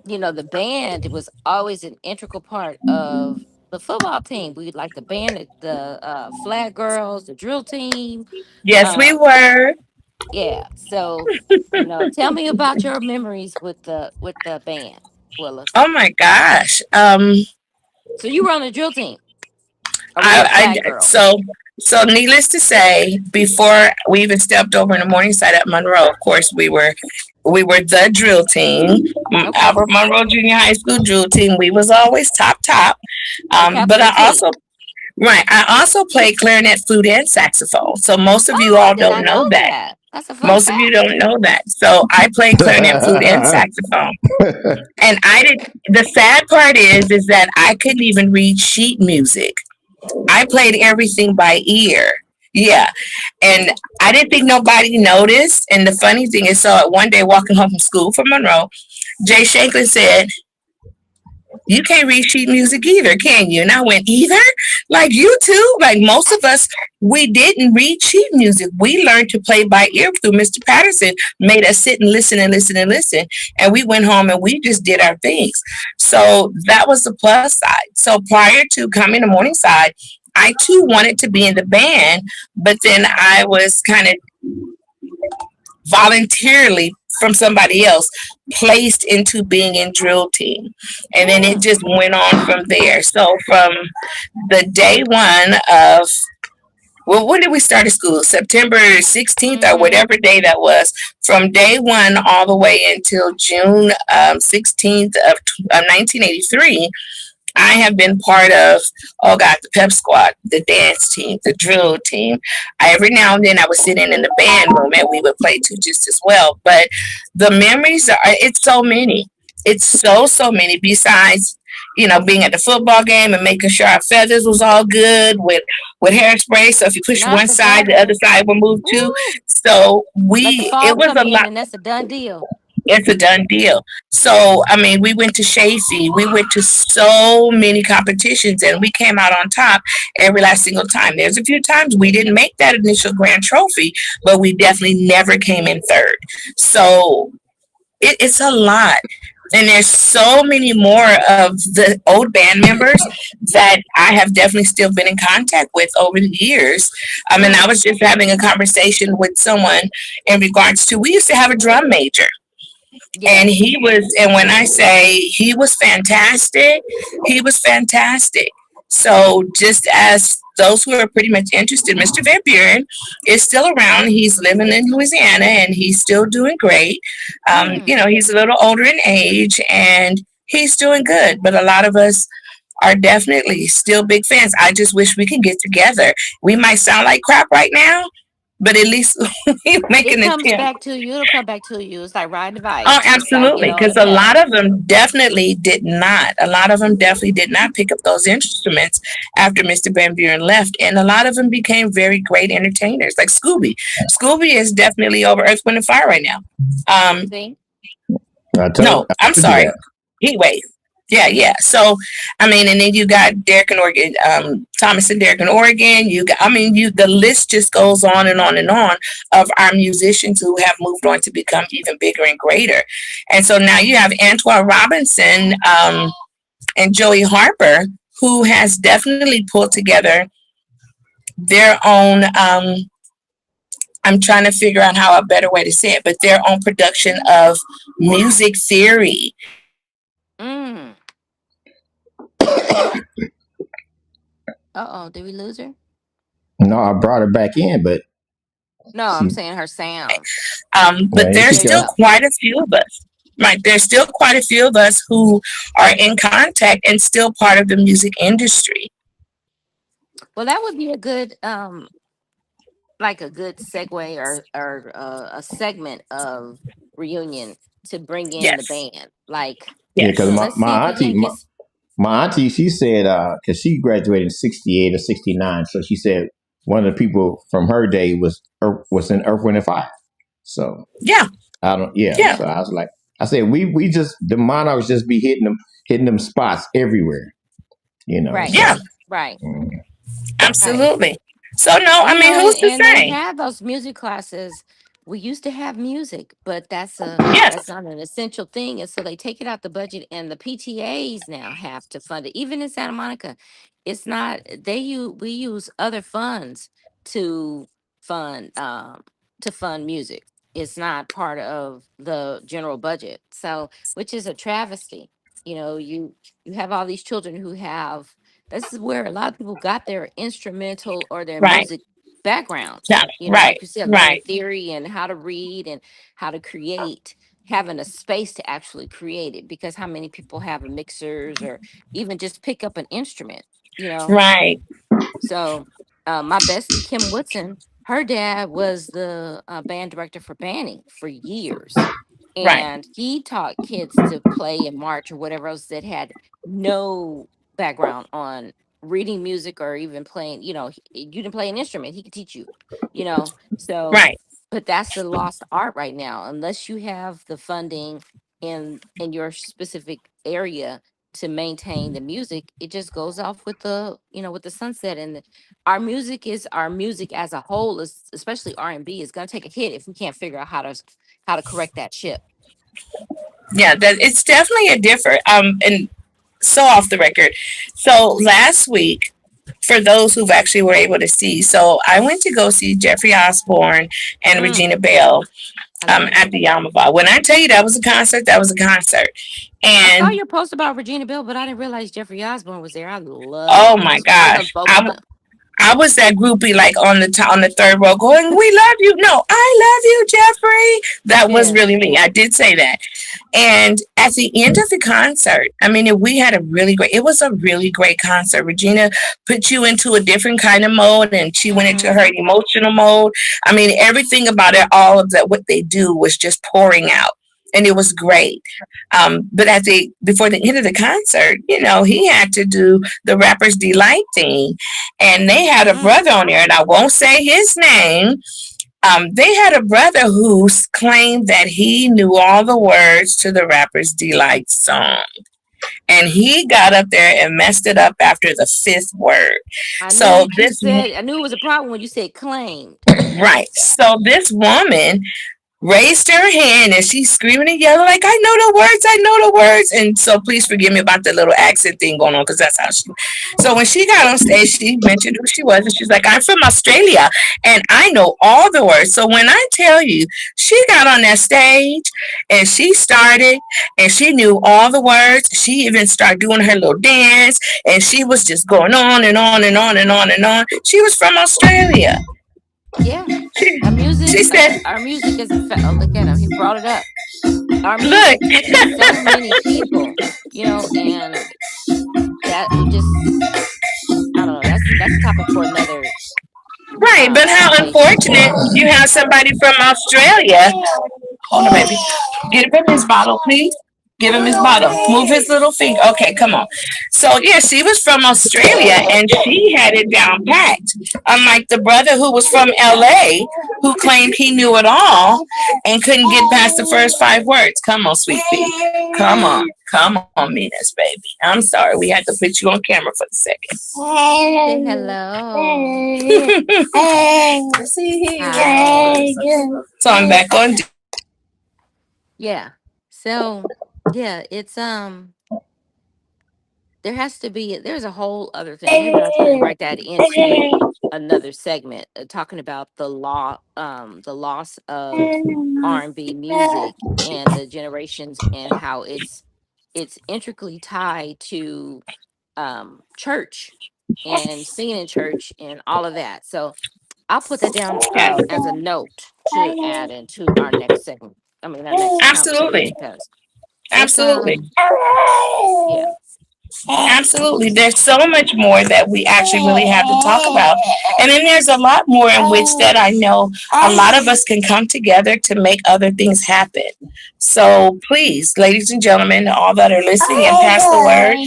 the band was always an integral part of the football team. We like the band, the flag girls, the drill team. Yes, we Um, were. yeah. So, tell me about your memories with the band, Willis. Oh my gosh. So you were on the drill team, or were you a I flag girl? so needless to say, before we even stepped over in the morning side at Monroe, of course we were the drill team, Okay. Albert Monroe Junior High School drill team. We was always top. The But capital I T. also right, I also played clarinet, flute, and saxophone. So most of you Oh, I all did don't not know know that. that. That's a fun Most of you fact. don't know that. So I played clarinet, flute, and saxophone. And I did. The sad part is that I couldn't even read sheet music. I played everything by ear. Yeah. And I didn't think nobody noticed. And the funny thing is, so one day walking home from school from Monroe, Jay Shanklin said, you can't read sheet music either, can you? And I went, either? Like you too? Like most of us, we didn't read sheet music. We learned to play by ear through Mr. Patterson, made us sit and listen and listen and listen. And we went home and we just did our things. So that was the plus side. So prior to coming to Morningside, I too wanted to be in the band, but then I was kind of voluntarily from somebody else placed into being in drill team, and then it Mm. just went on from there. So from the day one of well, when did we start at school? September 16th or Mm-hmm. whatever day that was. From day one all the way until June 16th of 1983, I have been part of, oh God, the pep squad, the dance team, the drill team. Every now and then I would sit in the band room and we would play too just as well. But the memories are, it's so many. It's so many besides, being at the football game and making sure our feathers was all good with hairspray. So if you push Not one the side, the other feathers. side will move too. Woo! So Let the it fall was come a in, lot. and that's a done deal. It's a done deal. So, I mean, we went to Shafee. We went to so many competitions and we came out on top every last single time. There's a few times we didn't make that initial grand trophy, but we definitely never came in third. So, it's a lot. And there's so many more of the old band members that I have definitely still been in contact with over the years. I mean, I Mm, was just having a conversation with someone in regards to, we used to have a drum major, and yes. and when I say he was fantastic, he was fantastic. So just as those who are pretty much interested, Mr. Van Buren is still around. He's living in Louisiana and he's still doing great. Mm. He's a little older in age and he's doing good. But a lot of us are definitely still big fans. I just wish we could get together. We might sound like crap right now, but at least we make It an comes attempt. back to you. It'll come back to you. It's like riding a Oh, bike. You just got to get absolutely. on Because the a path. lot of them definitely did not. A lot of them definitely did not pick up those instruments after Mr. Van Buren left. And a lot of them became very great entertainers, like Scooby. Scooby is definitely over Earth, Wind, and Fire right now. Um, See? no, I I'm told you sorry. that. Heat Wave. Yeah, yeah. So, I mean, and then you got Derek and Oregon, Thomas and Derek in Oregon. The list just goes on and on and on of our musicians who have moved on to become even bigger and greater. And so now you have Antoine Robinson, and Joey Harper, who has definitely pulled together their own, I'm trying to figure out how a better way to say it, but their own production of music theory. Mm. Uh-oh. Did we lose her? No, I brought her back in, but No, I'm she, saying her sound. But here there's she There you still go. go. quite a few of us. Right, there's still quite a few of us who are in contact and still part of the music industry. Well, that would be a good like a good segue or a segment of reunion to bring in the Yes, band. Like, Yeah, because yes, let's see the Yankees. my auntie, she said, because she graduated in '68 or '69, so she said one of the people from her day was in Earth, Wind, and Fire. So yeah, I don't, yeah. yeah, So I was like, I said, we just the Monarchs just be hitting them spots everywhere, you know. Right, yeah, So right, mm, right. absolutely. So no, And I mean, who's to and they say? have those music classes. We used to have music, but that's Yes, not an essential thing. And so they take it out the budget, and the PTAs now have to fund it. Even in Santa Monica, it's not we use other funds to fund fund music. It's not part of the general budget. So, which is a travesty. You have all these children who have this is where a lot of people got their instrumental or their right, music backgrounds. yeah, Like right, you said, learning right, theory and how to read and how to create, having a space to actually create it. Because how many people have a mixers or even just pick up an instrument, you know? right, So, my bestie Kim Woodson, her dad was the band director for Banning for years, right, and he taught kids to play and march or whatever else that had no background on reading music or even playing. You didn't play an instrument; he could teach you. So, right. but that's the lost art right now, unless you have the funding in your specific area to maintain the music. It just goes off with the sunset. And our music as a whole, is especially R&B, is going to take a hit if we can't figure out how to correct that ship. Yeah, that it's definitely a different. And so off the record. So last week, for those who've actually were able to see, so I went to go see Jeffrey Osborne and Mm, Regina Bell I love at them. the Yamava. When I tell you that was a concert, that was a concert. I saw And your post about Regina Belle, but I didn't realize Jeffrey Osborne was there. I love oh him. my I love gosh, both of them. I was that groupie like on the on the third row going, "We love you." No, I love you, Jeffrey. That was Yeah. really me. I did say that. And at the end of the concert, I mean, we had a really great, it was a really great concert. Regina put you into a different kind of mode and she went into her Mm-hmm. emotional mode. I mean, everything about it, all of that, what they do was just pouring out. And it was great. But at the before the end of the concert, he had to do the Rapper's Delight thing, and they had a Mm. brother on there, and I won't say his name. They had a brother who claimed that he knew all the words to the Rapper's Delight song. And he got up there and messed it up after the fifth word. I knew So what you this, said. I knew it was a problem when you said claimed. right. So this woman raised her hand and she's screaming and yelling like, I know the words, I know the words. And so please forgive me about the little accent thing going on because that's how she. So when she got on stage, she mentioned who she was and she's like, I'm from Australia and I know all the words. So when I tell you, she got on that stage and she started and she knew all the words. She even started doing her little dance and she was just going on and on and on and on and on. She was from Australia. Yeah. She, Our music, she said, our music is oh, look at him. He brought it up. Our look. music touches so many people, and that we just, I don't know. That's a topic for another Right, but how conversation. unfortunate you have somebody from Australia. Hold on, baby. Give him his bottle, please. Give him his bottle. Move his little finger. Okay, come on. So yeah, she was from Australia and she had it down packed. Unlike the brother who was from LA who claimed he knew it all and couldn't get past the first five words. Come on, sweet pea. Come on. Come on, Minas, baby. I'm sorry. We had to put you on camera for a second. Say hello. Hi. So I'm back on. Yeah. So yeah, it's there's a whole other thing. Maybe I can write that into another segment, talking about the loss of R&B music and the generations, and how it's intricately tied to church and singing in church and all of that. So I'll put that down as a note to add into our next segment. I mean, our next conversation, Absolutely. because it's Absolutely. yeah. Absolutely. There's so much more that we actually really have to talk about. And then there's a lot more in which that I know a lot of us can come together to make other things happen. So please, ladies and gentlemen, all that are listening and pass the word,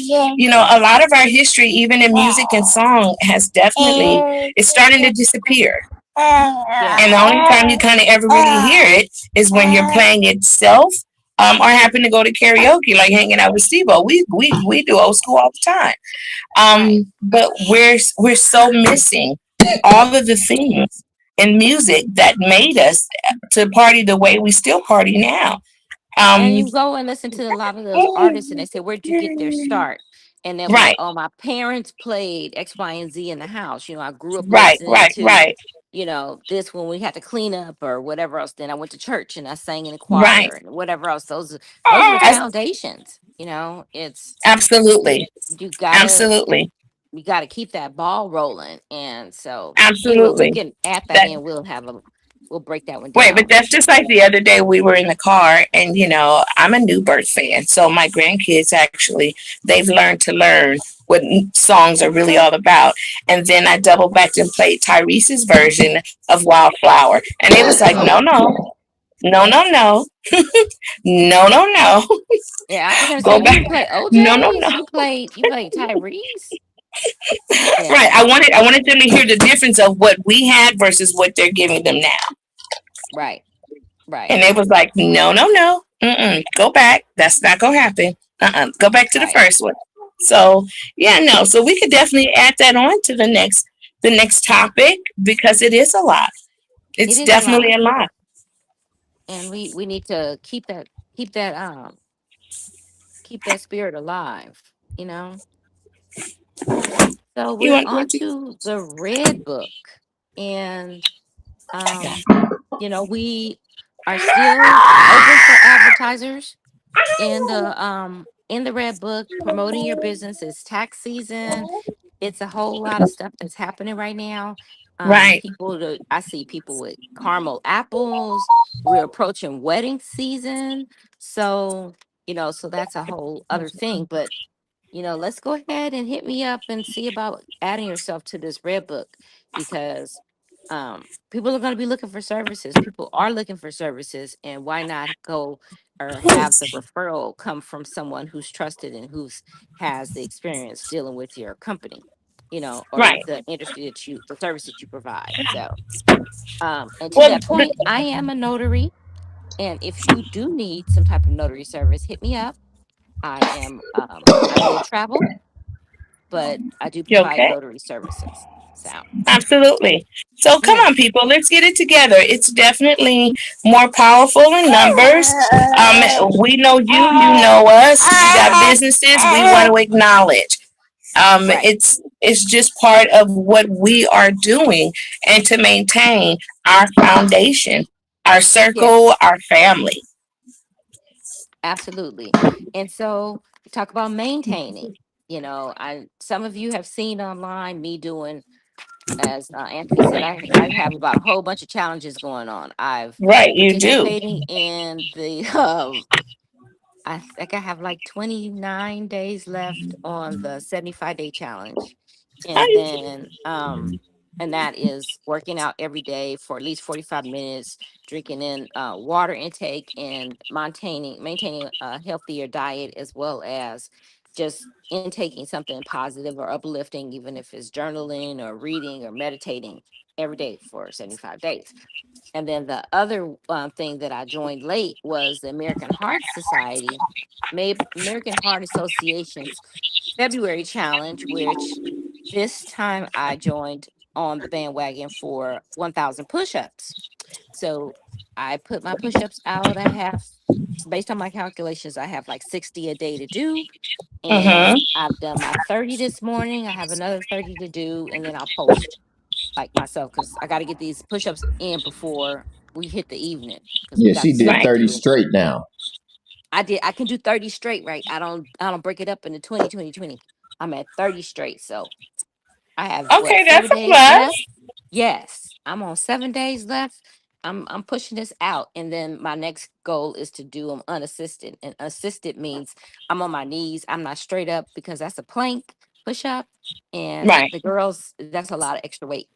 a lot of our history, even in music and song, has definitely, it's starting to disappear. Yeah. And the only time you kind of ever really hear it is when you're playing itself, or happen to go to karaoke, like hanging out with Steve-O. We do old school all the time. Right. But we're so missing all of the things in music that made us to party the way we still party now. And Um, you go and listen to a lot of those artists, and they say, "Where'd you get their start?" And they'll be like, right, "Oh, my parents played X, Y, and Z in the house. I grew up right, listening right, to, right, this when we had to clean up or whatever else. Then I went to church and I sang in the right. choir and whatever else. Those are the As- foundations. It's Absolutely, you gotta absolutely, you gotta keep that ball rolling. And so anyway, we absolutely. can add that That in. We'll break that one Wait, but down. that's just like the other day we were in the car, and I'm a New Birth fan, so my grandkids actually they've learned to learn what songs are really all about. And then I double backed and played Tyrese's version of Wildflower, and it was like, no, no, no, no, no, no, no, no, Yeah, I was gonna say, go you back, didn't play no, no, OJ's. no. You played Tyrese. Right? Yeah, I wanted them to hear the difference of what we had versus what they're giving them now. right, right, And it was like, no, no, no. Mm-mm. Go back. That's not going to happen. Go back to the right. first one. So, yeah, no. So we could definitely add that on to the next topic because it is a lot. It It's is a definitely lot, a lot. and we need to keep that keep that spirit alive. You know. So You we're want on to? to the red book, and um, we are still open for advertisers in the red book. Promoting your business is tax season. it's a whole lot of stuff that's happening right now. Right. I see people with caramel apples. We're approaching wedding season, so so that's a whole other thing. But let's go ahead and hit me up and see about adding yourself to this red book, because people are going to be looking for services. People are looking for services, and why not go or have the referral come from someone who's trusted and who's has the experience dealing with your company, or Right. the industry the service that you provide. So, and to Well, that point, I am a notary, and if you do need some type of notary service, hit me up. I will travel, but I do you provide okay? notary services. So, Absolutely. So come yeah, on, people, let's get it together. It's definitely more powerful in numbers. We know you, you know us. We got businesses we want to acknowledge. right. It's just part of what we are doing, and to maintain our foundation, our circle, Yes, our family. absolutely. And so, talk about maintaining. I some of you have seen online me doing, as Anthony said, I have about a whole bunch of challenges going on. I've Right, you do. participating in the I think I have like 29 days left on the 75-day challenge. And I, then and that is working out every day for at least 45 minutes, drinking in water intake, and maintaining a healthier diet, as well as just intaking something positive or uplifting, even if it's journaling or reading or meditating every day for 75 days. And then the other thing that I joined late was the American Heart Society, American Heart Association's February challenge, which this time I joined on the bandwagon for 1,000 push-ups. So I put my push-ups out. Based on my calculations, I have like 60 a day to do. And mm-hmm. I've done my 30 this morning. I have another 30 to do, and then I'll post like myself, because I got to get these push-ups in before we hit the evening, because we Yeah, got she did stuff to Right. 30 do. straight now. I can do 30 straight, right? I don't break it up into 20, 20, 20. I'm at 30 straight. So I have what, Okay, that's seven a days left? plus. Yes, I'm on 7 days left. I'm pushing this out, and then my next goal is to do them unassisted. And assisted means I'm on my knees. I'm not straight up, because that's a plank push up, and Right. the girls, that's a lot of extra weight.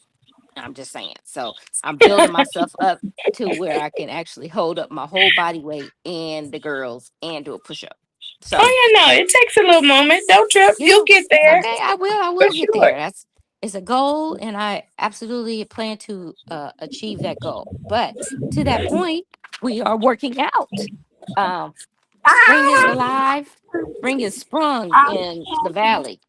I'm just saying. So I'm building myself up to where I can actually hold up my whole body weight and the girls and do a push up. So Oh yeah, no, it takes a little moment. Don't trip. yeah, You'll get there okay, I will. I for will get sure. there. That's It's a goal, and I absolutely plan to achieve that goal. But to that point, we are working out. Um, Spring is alive. Spring is sprung in the valley,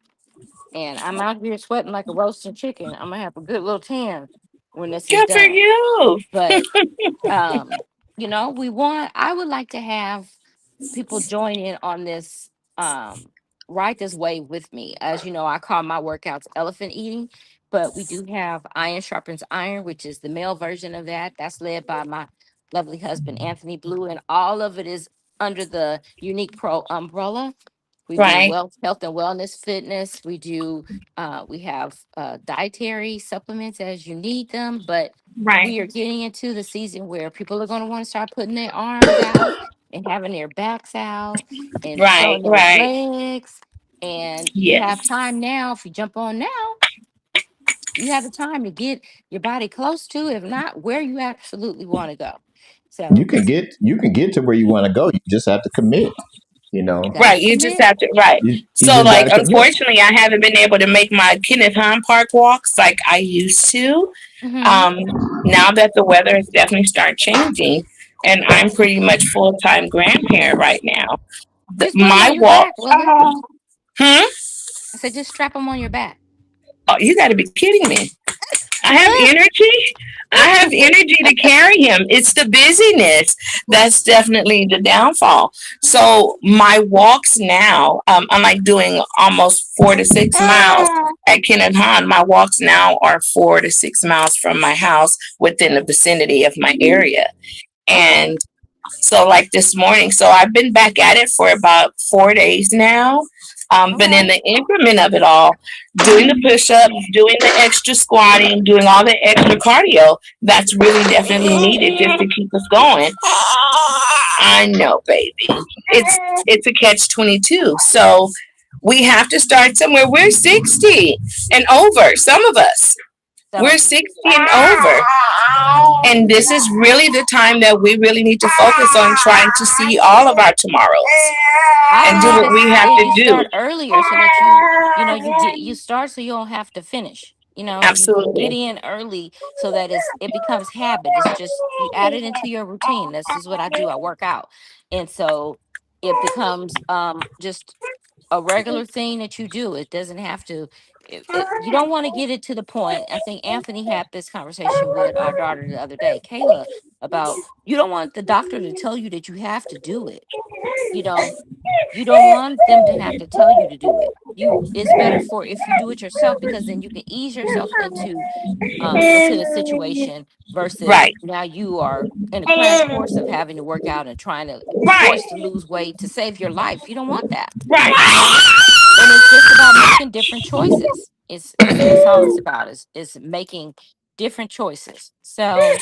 and I'm out here sweating like a roasting chicken. I'm gonna have a good little tan when this is Good for done. you. But um I would like to have people join in on this, ride this wave with me. As you know, I call my workouts elephant eating, but we do have iron sharpens iron, which is the male version of that. That's led by my lovely husband Anthony Blue, and all of it is under the Unique Pro umbrella. We do Right. health and wellness, fitness. We have dietary supplements as you need them, but Right. we are getting into the season where people are going to want to start putting their arms out and having their backs out and Right. showing those Right. legs. And you have Yes. time now. If you jump on now, you have the time to get your body close to, if not where you absolutely want to go. So You can get to where you want to go. You just have to commit. You you know, got to Right. You just commit. have to. Right. you So, just got like, to commit. unfortunately, I haven't been able to make my Kenneth Hahn Park walks like I used to. Hmm. Um, Now that the weather has definitely started changing, and I'm pretty much full time grandparent right now. Just put them My on your walk. back, Lover. Hmm. I said, just strap them on your back. Oh, you got to be kidding me. I have energy. I have energy to carry him. It's the busyness that's definitely the downfall. So my walks now, I'm like doing almost 4 to 6 miles at Kenneth Hahn. My walks now are 4 to 6 miles from my house within the vicinity of my area. Okay. And so like this morning, so I've been back at it for about 4 days now. All But in right. the increment of it all, doing the push-ups, doing the extra squatting, doing all the extra cardio, that's really definitely needed just to keep us going. I know, baby. It's a catch 22. So we have to start somewhere. We're 60 and over. Some of us. Some We're of us. 60 and over. And this is really the time that we really need to focus on trying to see all of our tomorrows I and do believe what we have if to you do. start earlier so that you start so you don't have to finish. You get Absolutely. in early so that it becomes habit. It's just you add it into your routine. This is what I do. I work out. And so it becomes just a regular thing that you do. It doesn't have to you don't want to get it to the point. I think Anthony had this conversation with our daughter the other day, Kayla, about you don't want the doctor to tell you that you have to do it. You know, you don't want them to have to tell you to do it. It's better for if you do it yourself because then you can ease yourself into the situation versus Right. now you are in a crash course of having to work out and trying to Right. force to lose weight to save your life. You don't want that, you Right. know? And it's just about making different choices. It's all it's about is making different choices. So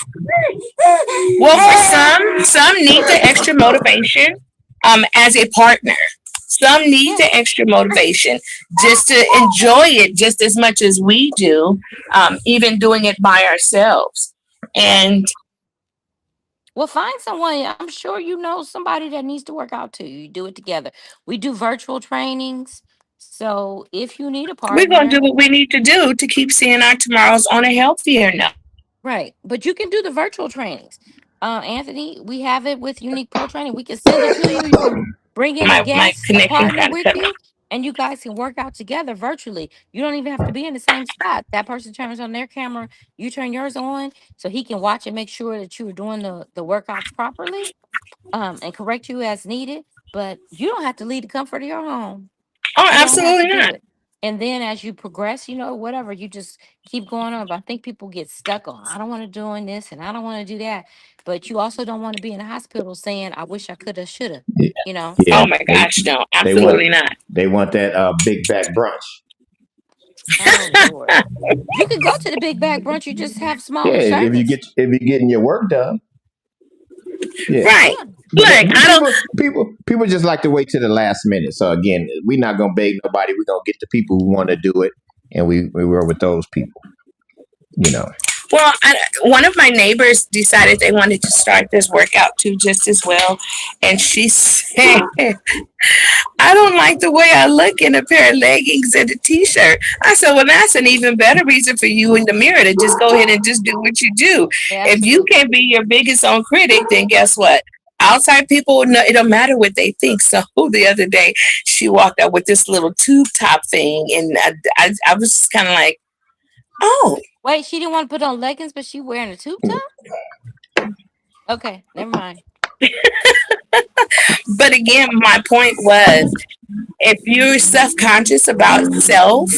Well, for some need the extra motivation as a partner. Some need yeah. the extra motivation just to enjoy it just as much as we do, even doing it by ourselves. And Well, find someone. I'm sure you know somebody that needs to work out too. You do it together. We do virtual trainings. So if you need a we're going to partner, do what we need to do to keep seeing our tomorrows on a healthier note. right. But you can do the virtual trainings. Anthony, we have it with Unique Pro Training. We can send it to you. You can bring in a My guest, a connection partner kind of with cut you, off. and you guys can work out together virtually. You don't even have to be in the same spot. That person turns on their camera, you turn yours on, so he can watch and make sure that you are doing the workouts properly, and correct you as needed. But you don't have to leave the comfort of your home. Oh, You don't have to absolutely do not. it. And then as you progress, whatever, you just keep going on. But I think people get stuck on, I don't want to doing this and I don't want to do that. But you also don't want to be in the hospital saying, I wish I could have, should have, Yeah, you know? yeah. Oh my gosh, no, They want absolutely not. they want that big back brunch. Oh Lord. You can go to the big bag brunch, you just have Yeah, smaller if you servings. get if you're getting your work done. Yeah. Right. Yeah. But Look, but people just like to wait to the last minute. So again, we're not gonna beg nobody. We're gonna get the people who want to do it, and we were with those people. You know. one of my neighbors decided they wanted to start this workout too, just as well. And she said, I don't like the way I look in a pair of leggings and a t-shirt. I said, well, that's an even better reason for you in the mirror to just go ahead and just do what you do. If you Absolutely. can't be your biggest own critic, then guess what? Outside people, no, it don't matter what they think. So the other day, she walked out with this little tube top thing, and I was just kind of like, oh, Wait, she didn't want to put on leggings, but she wearing a tube top? Okay, never mind. but again, my point was if you're self-conscious about self,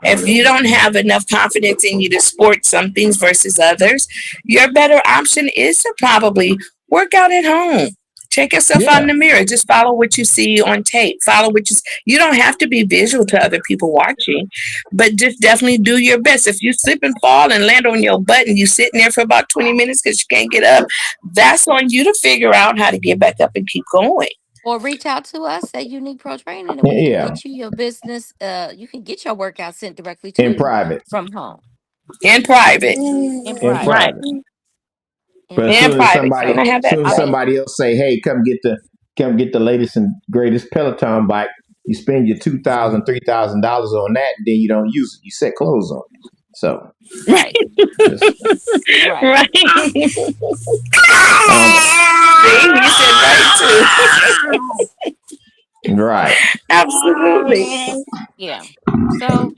if you don't have enough confidence in you to sport some things versus others, your better option is to probably work out at home. Check yourself out in Yeah. the mirror. Just follow what you see on tape. Follow what you don't have to be visual to other people watching, but just definitely do your best. If you slip and fall and land on your butt and you sitting there for about 20 minutes because you can't get up, that's on you to figure out how to get back up and keep going Or reach out to us at Unique Pro Training and we can Yeah. get you your business. You can get your workout sent directly to In you private. from home in private. in In private. Right. private. In But as In soon private. as private. somebody, Can I So have that, soon as I please? mean, somebody else say, "Hey, come get the latest and greatest Peloton bike," you spend your $2,000, $3,000 on that, and then you don't use it. You set clothes on it. So right, just right. Right. See, um, you said right right. too. Absolutely. Yeah. So,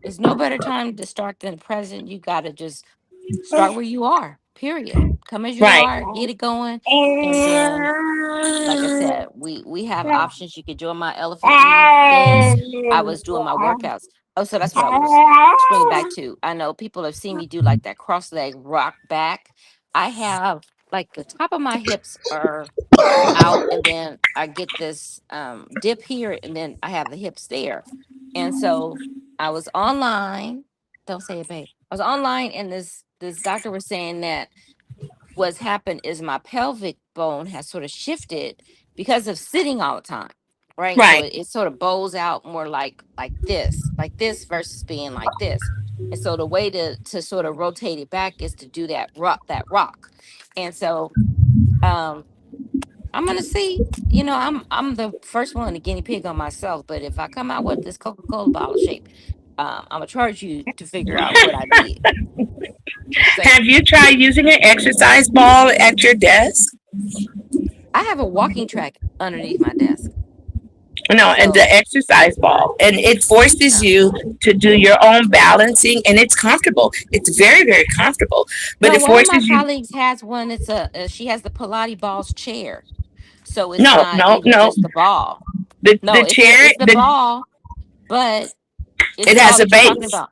there's no better time to start than the present. You got to just start where you are, period. Come as you Right. are, get it going. And then, like I said, we have options. You could join my elephant eating things. I was doing my workouts. Oh, so that's what I was swinging back to. I know people have seen me do like that cross leg rock back. I have. like the top of my hips are out, and then I get this dip here, and then I have the hips there. And so I was online. Don't say it, babe. I was online, and this doctor was saying that what's happened is my pelvic bone has sort of shifted because of sitting all the time, right? So Right. it sort of bows out more like this versus being like this. And so the way to sort of rotate it back is to do that rock. And so um I'm gonna see. I'm the first one, the guinea pig on myself. But if I come out with this Coca-Cola bottle shape, I'm gonna charge you to figure out what I did. Just saying. Have you tried using an exercise ball at your desk? I have a walking track underneath my desk. No, and the So exercise ball. And it forces no. you to do your own balancing, and it's comfortable. It's very, very comfortable. But No, it one of my forces you. colleagues has one. It's she has the Pilates balls chair. So it's No, not no, even no. just the ball. The No, chair, it's the ball, but it's it the ball has a that you're talking base. about.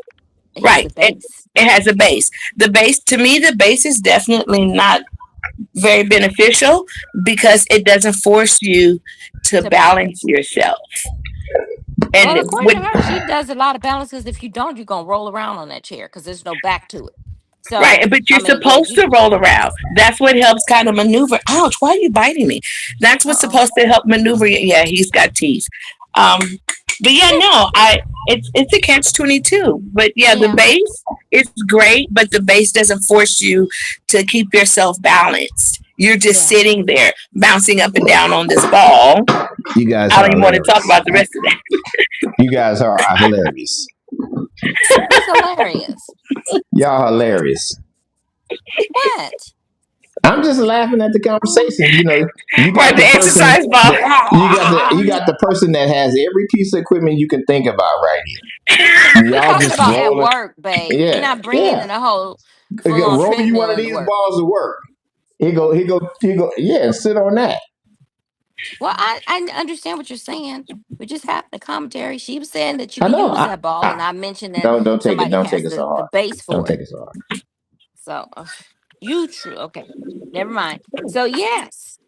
It has Right. the base It has a base. The base, to me, the base is definitely not very beneficial because it doesn't force you to to balance balance. yourself. Well, And according with to her, she does a lot of balances. If you don't, you're gonna roll around on that chair because there's no back to it. right, So but you're I mean, yeah, supposed you. to roll around. That's what helps kind of maneuver. Ouch! Why are you biting me? That's Uh what's oh. supposed to help maneuver you. Yeah, he's got teeth. Um, but yeah, no, it's a catch-22. But yeah, the Yeah, base is great, but the base doesn't force you to keep yourself balanced. You're just yeah. sitting there bouncing up and down on this ball. You guys I are don't even want to talk hilarious. about the rest of that. You guys are hilarious. What's hilarious? Y'all hilarious. What? I'm just laughing at the conversation. You Right, got the the person exercise ball. that you got the person that has every piece of equipment you can think about right here. And We're y'all talking just about at rolling. work, babe. We're Yeah, not bringing yeah. in a whole full on Roll you one treadmill of into these work. balls to work. He go. Yeah, and sit on that. Well, I understand what you're saying. We just having a commentary. She was saying that you I can know. use that ball, and I mentioned that Don't take it. somebody Don't take has it so the hard. base Don't for it. take it so hard. So you true. Okay. Never mind. So yes.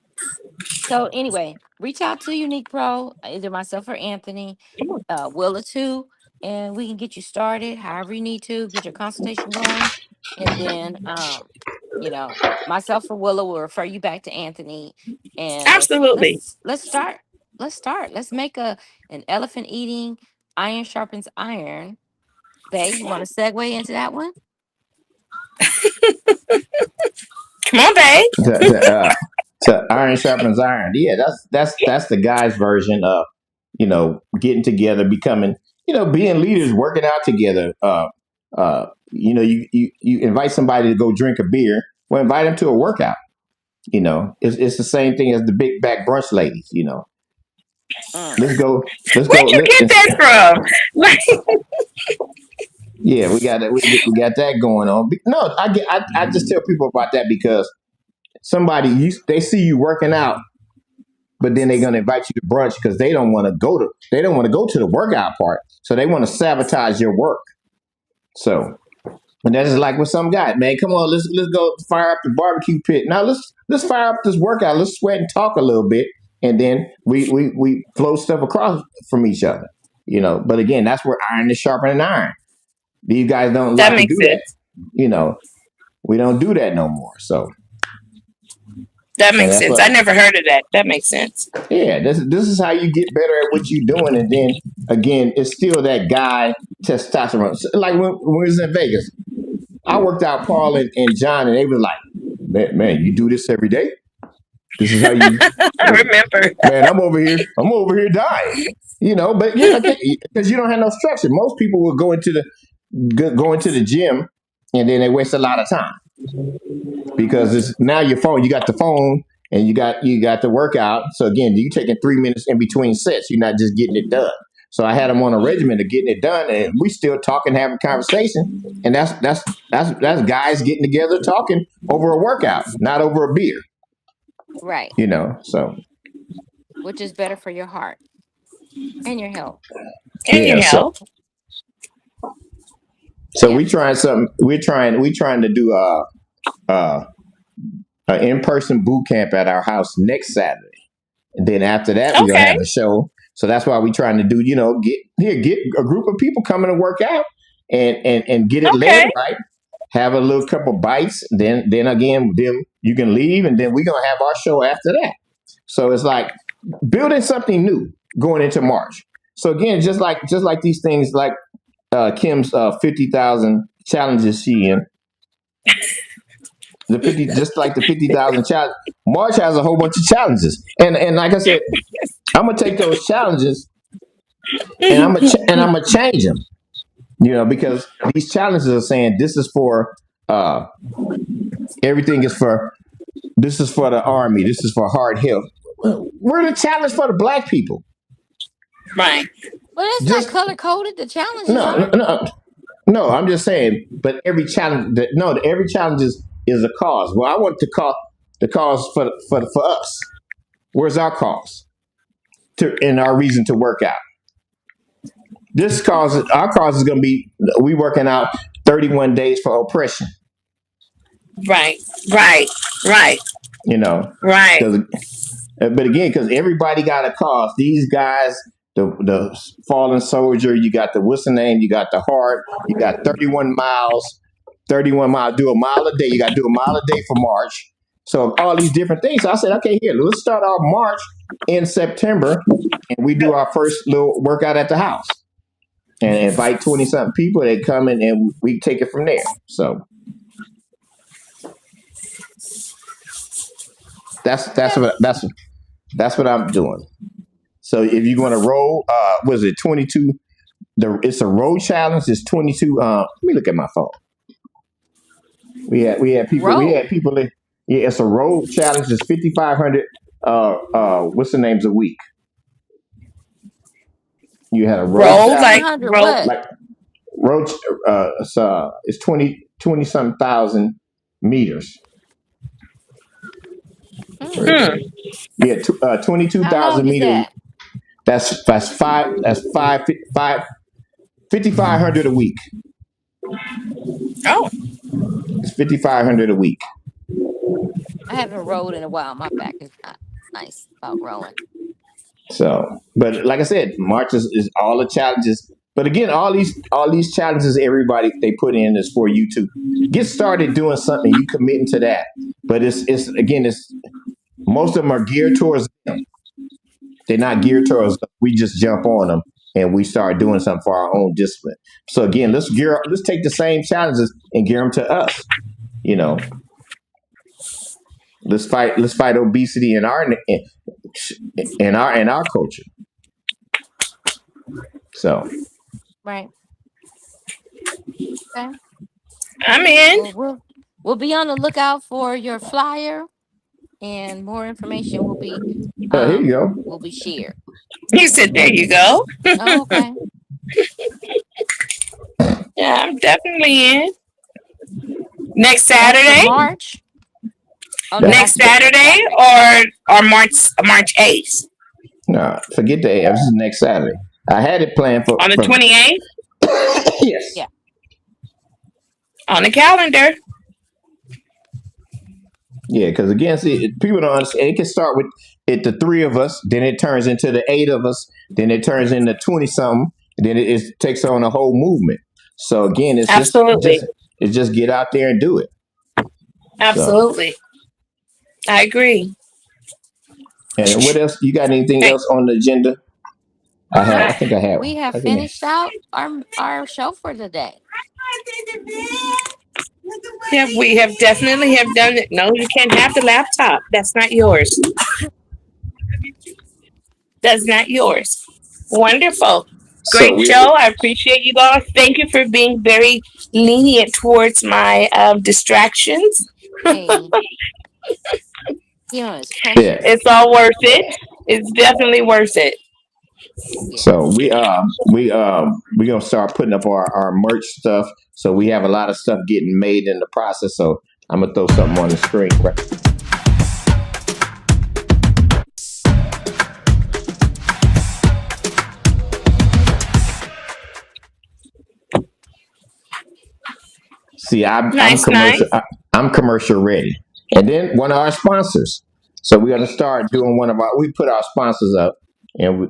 So anyway, reach out to Unique Pro, either myself or Anthony, Willa too, and we can get you started however you need to, get your consultation going. And then you know, myself or Willa will refer you back to Anthony, and let's Absolutely. let's let's start. Let's start. Let's make an elephant eating iron sharpens iron. Bay, you want to segue into that one? Come on, babe. to, to, uh, to iron sharpens iron. Yeah, that's the guy's version of getting together, becoming being leaders, working out together. You invite somebody to go drink a beer. Well, invite them to a workout. It's the same thing as the big back brunch ladies. Mm. Let's go. Let's go. Where'd you get that from? Like, Yeah, we got that. We got that going on. No, I just tell people about that because they see you working out, but then they're gonna invite you to brunch because they don't want to go to the workout part, so they want to sabotage your work. So, and that's just like with some guy, man. Come on, let's go fire up the barbecue pit. Now let's fire up this workout. Let's sweat and talk a little bit, and then we flow stuff across from each other. But again, that's where iron is sharpening iron. These guys don't that like to makes do that. sense. You know, we don't do that no more. So, That and makes that's sense. what. I never heard of that. That makes sense. Yeah, this is how you get better at what you're doing, and then again, it's still that guy testosterone. So, like when we was in Vegas, I worked out Paul and John, and they was like, man, you do this every day. This is how you, I remember. man. I'm over here dying. But because you don't have no structure. Most people will go into the gym, and then they waste a lot of time because it's now your phone. You got the phone, and you got the workout. So again, you taking 3 minutes in between sets. You're not just getting it done. So I had them on a regimen of getting it done, and we still talking, having conversation, and that's guys getting together talking over a workout, not over a beer. Right. So Which is better for your heart and your health. And yeah, your so health. so we Yes. trying something. We trying to do uh an in-person boot camp at our house next Saturday. And then after that, we're gonna Okay. have a show. So that's why we're trying to do, get a group of people coming to work out and get it led Okay. right. Have a little couple bites, then again, then you can leave, and then we're gonna have our show after that. So it's like building something new going into March. So again, just like these things, like Kim's 50,000 challenges she in just like the 50,000 challenge. March has a whole bunch of challenges, and like I said, I'm gonna take those challenges and I'm gonna change them. Because these challenges are saying this is for uh, everything is for this is for the army. This is for hard health. We're the challenge for the black people. Right. Well, it's not Just color coded. The challenges no, no, are. no. No, I'm just saying. But every challenge, every challenge is a cause. Well, I want the cause for us. Where's our cause and our reason to work out? Our cause is going to be we working out 31 days for oppression. Right. Right. Right. You know, Right. because but again, because everybody got a cause. These guys, the fallen soldier, you got the what's the name? You got the heart. You got 31 miles. 31 miles. Do a mile a day. You got to do a mile a day for March. So all these different things. So I said, okay, here, let's start our March in September, and we do our first little workout at the house, and invite 20 something people. They come in, and we take it from there. So that's Okay. what I'm doing. So if you're going to roll, was it 22? It's a road challenge. It's 22. Let me look at my phone. We had people. Yeah, it's a road challenge. It's 5,500. What's the names a week? You had a road Roll challenge. like 5,500 roll. what? Like road. It's 20 something thousand meters. Where Hmm. is Hmm. it? Yeah, twenty two How long thousand is meter. that? That's 5,500 a week. Oh. It's 5,500 a week. I haven't rode in a while. My back is not nice about rowing. So, but like I said, March is all the challenges. But again, all these challenges everybody they put in is for you to get started doing something. You committing to that. But it's again, it's most of them are geared towards them. They're not geared towards us. We just jump on them and we start doing something for our own discipline. So again, let's take the same challenges and gear them to us. You know, let's fight obesity in our culture. So Right. Okay. I'm in. Well, we'll be on the lookout for your flyer, and more information here you go. will be shared. He said, "There you go." Oh, okay. Yeah, I'm definitely in. Next That's for Saturday. March. Oh no, That's Next that's for next Saturday Saturday. or March 8th no, forget the A. This is next Saturday. I had it planned for on the for 28th yes. Yeah. on the calendar. Yeah, because again, see, people don't understand. It can start with the three of us, then it turns into the eight of us, then it turns into 20 something, then it takes on a whole movement. So again, it's just Absolutely. just it's just get out there and do it. So, Absolutely. I agree. and what else? You got anything Hey, else on the agenda? I had. I No, think I had. we have I think. finished out our show for today. yeah, we have definitely have done it. No, you can't have the laptop. That's not yours. That's not yours. Wonderful. So Great we. show. I appreciate you all. Thank you for being very lenient towards my distractions. Hey, it's Yeah. precious. It's all worth it. It's definitely worth it. So Yes. we gonna start putting up our merch stuff. So we have a lot of stuff getting made in the process. So I'm gonna throw something on the screen. Right. See, I'm Nice, commercial. nice. I'm commercial ready. And then one of our sponsors. So we're gonna start doing one of our. We put our sponsors up, and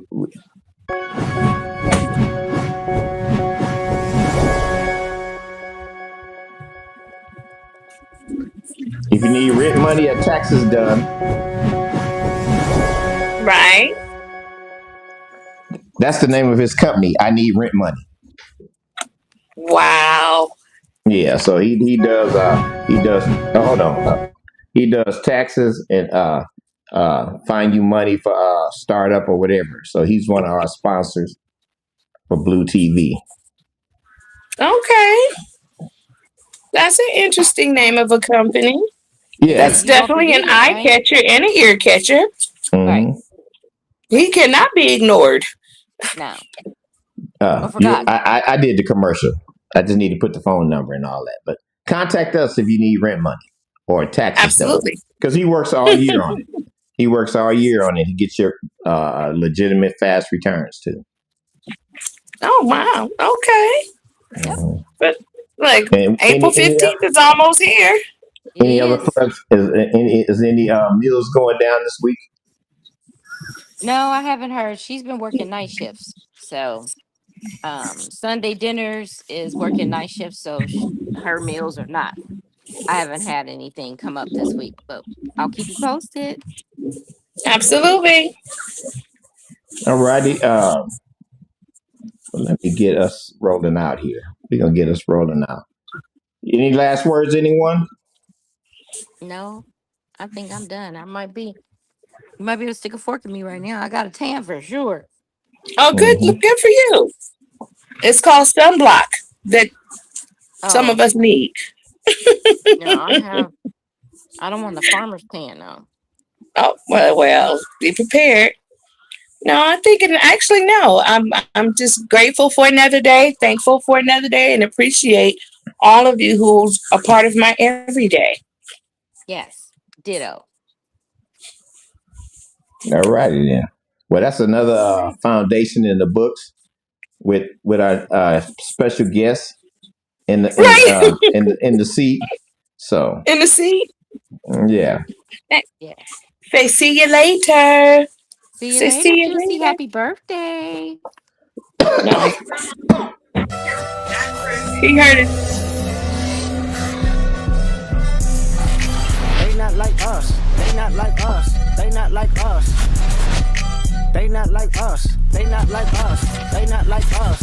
if you need rent money or taxes done, Right. that's the name of his company. I need rent money. Wow. Yeah. So he does. Oh, hold on. He does taxes and find you money for startup or whatever. So he's one of our sponsors for Blue TV. Okay. That's an interesting name of a company. Yeah. That's You both definitely an agree, eye right? catcher and an ear catcher. Right. Hmm. He cannot be ignored. Now or You, forgotten. I did the commercial. I just need to put the phone number and all that. But contact us if you need rent money or taxes done, Absolutely. because he works all year on it. He works all year on it. He gets your legitimate fast returns too. Oh wow. Okay. Yep. Hmm. But like And April 15th is almost here. It any other is. plugs? Is any meals going down this week? No, I haven't heard. She's been working night shifts. So Sunday dinners is working night shifts, so her meals are not. I haven't had anything come up this week, but I'll keep you posted. Absolutely. All righty. Well, let me get us rolling out here. We're gonna get us rolling out. Any last words, anyone? No, I think I'm done. You might be able to stick a fork in me right now. I got a tan for sure. Oh, good. Hmm. Look good for you. It's called sunblock that some of Oh, us need. no, I don't want the farmer's tan though. Oh well, be prepared. No, I'm thinking actually no. I'm just grateful for another day, thankful for another day, and appreciate all of you who's a part of my everyday. Yes, ditto. All righty then. Well, that's another All right. foundation in the books with our special guest Right in the seat. So in the seat. yeah. Yes. Say see you later. See you Say later, see you Juicy. later. Happy birthday. No, he heard it. They not like us. They not like us. They not like us. They not like us. They not like us. They not like us.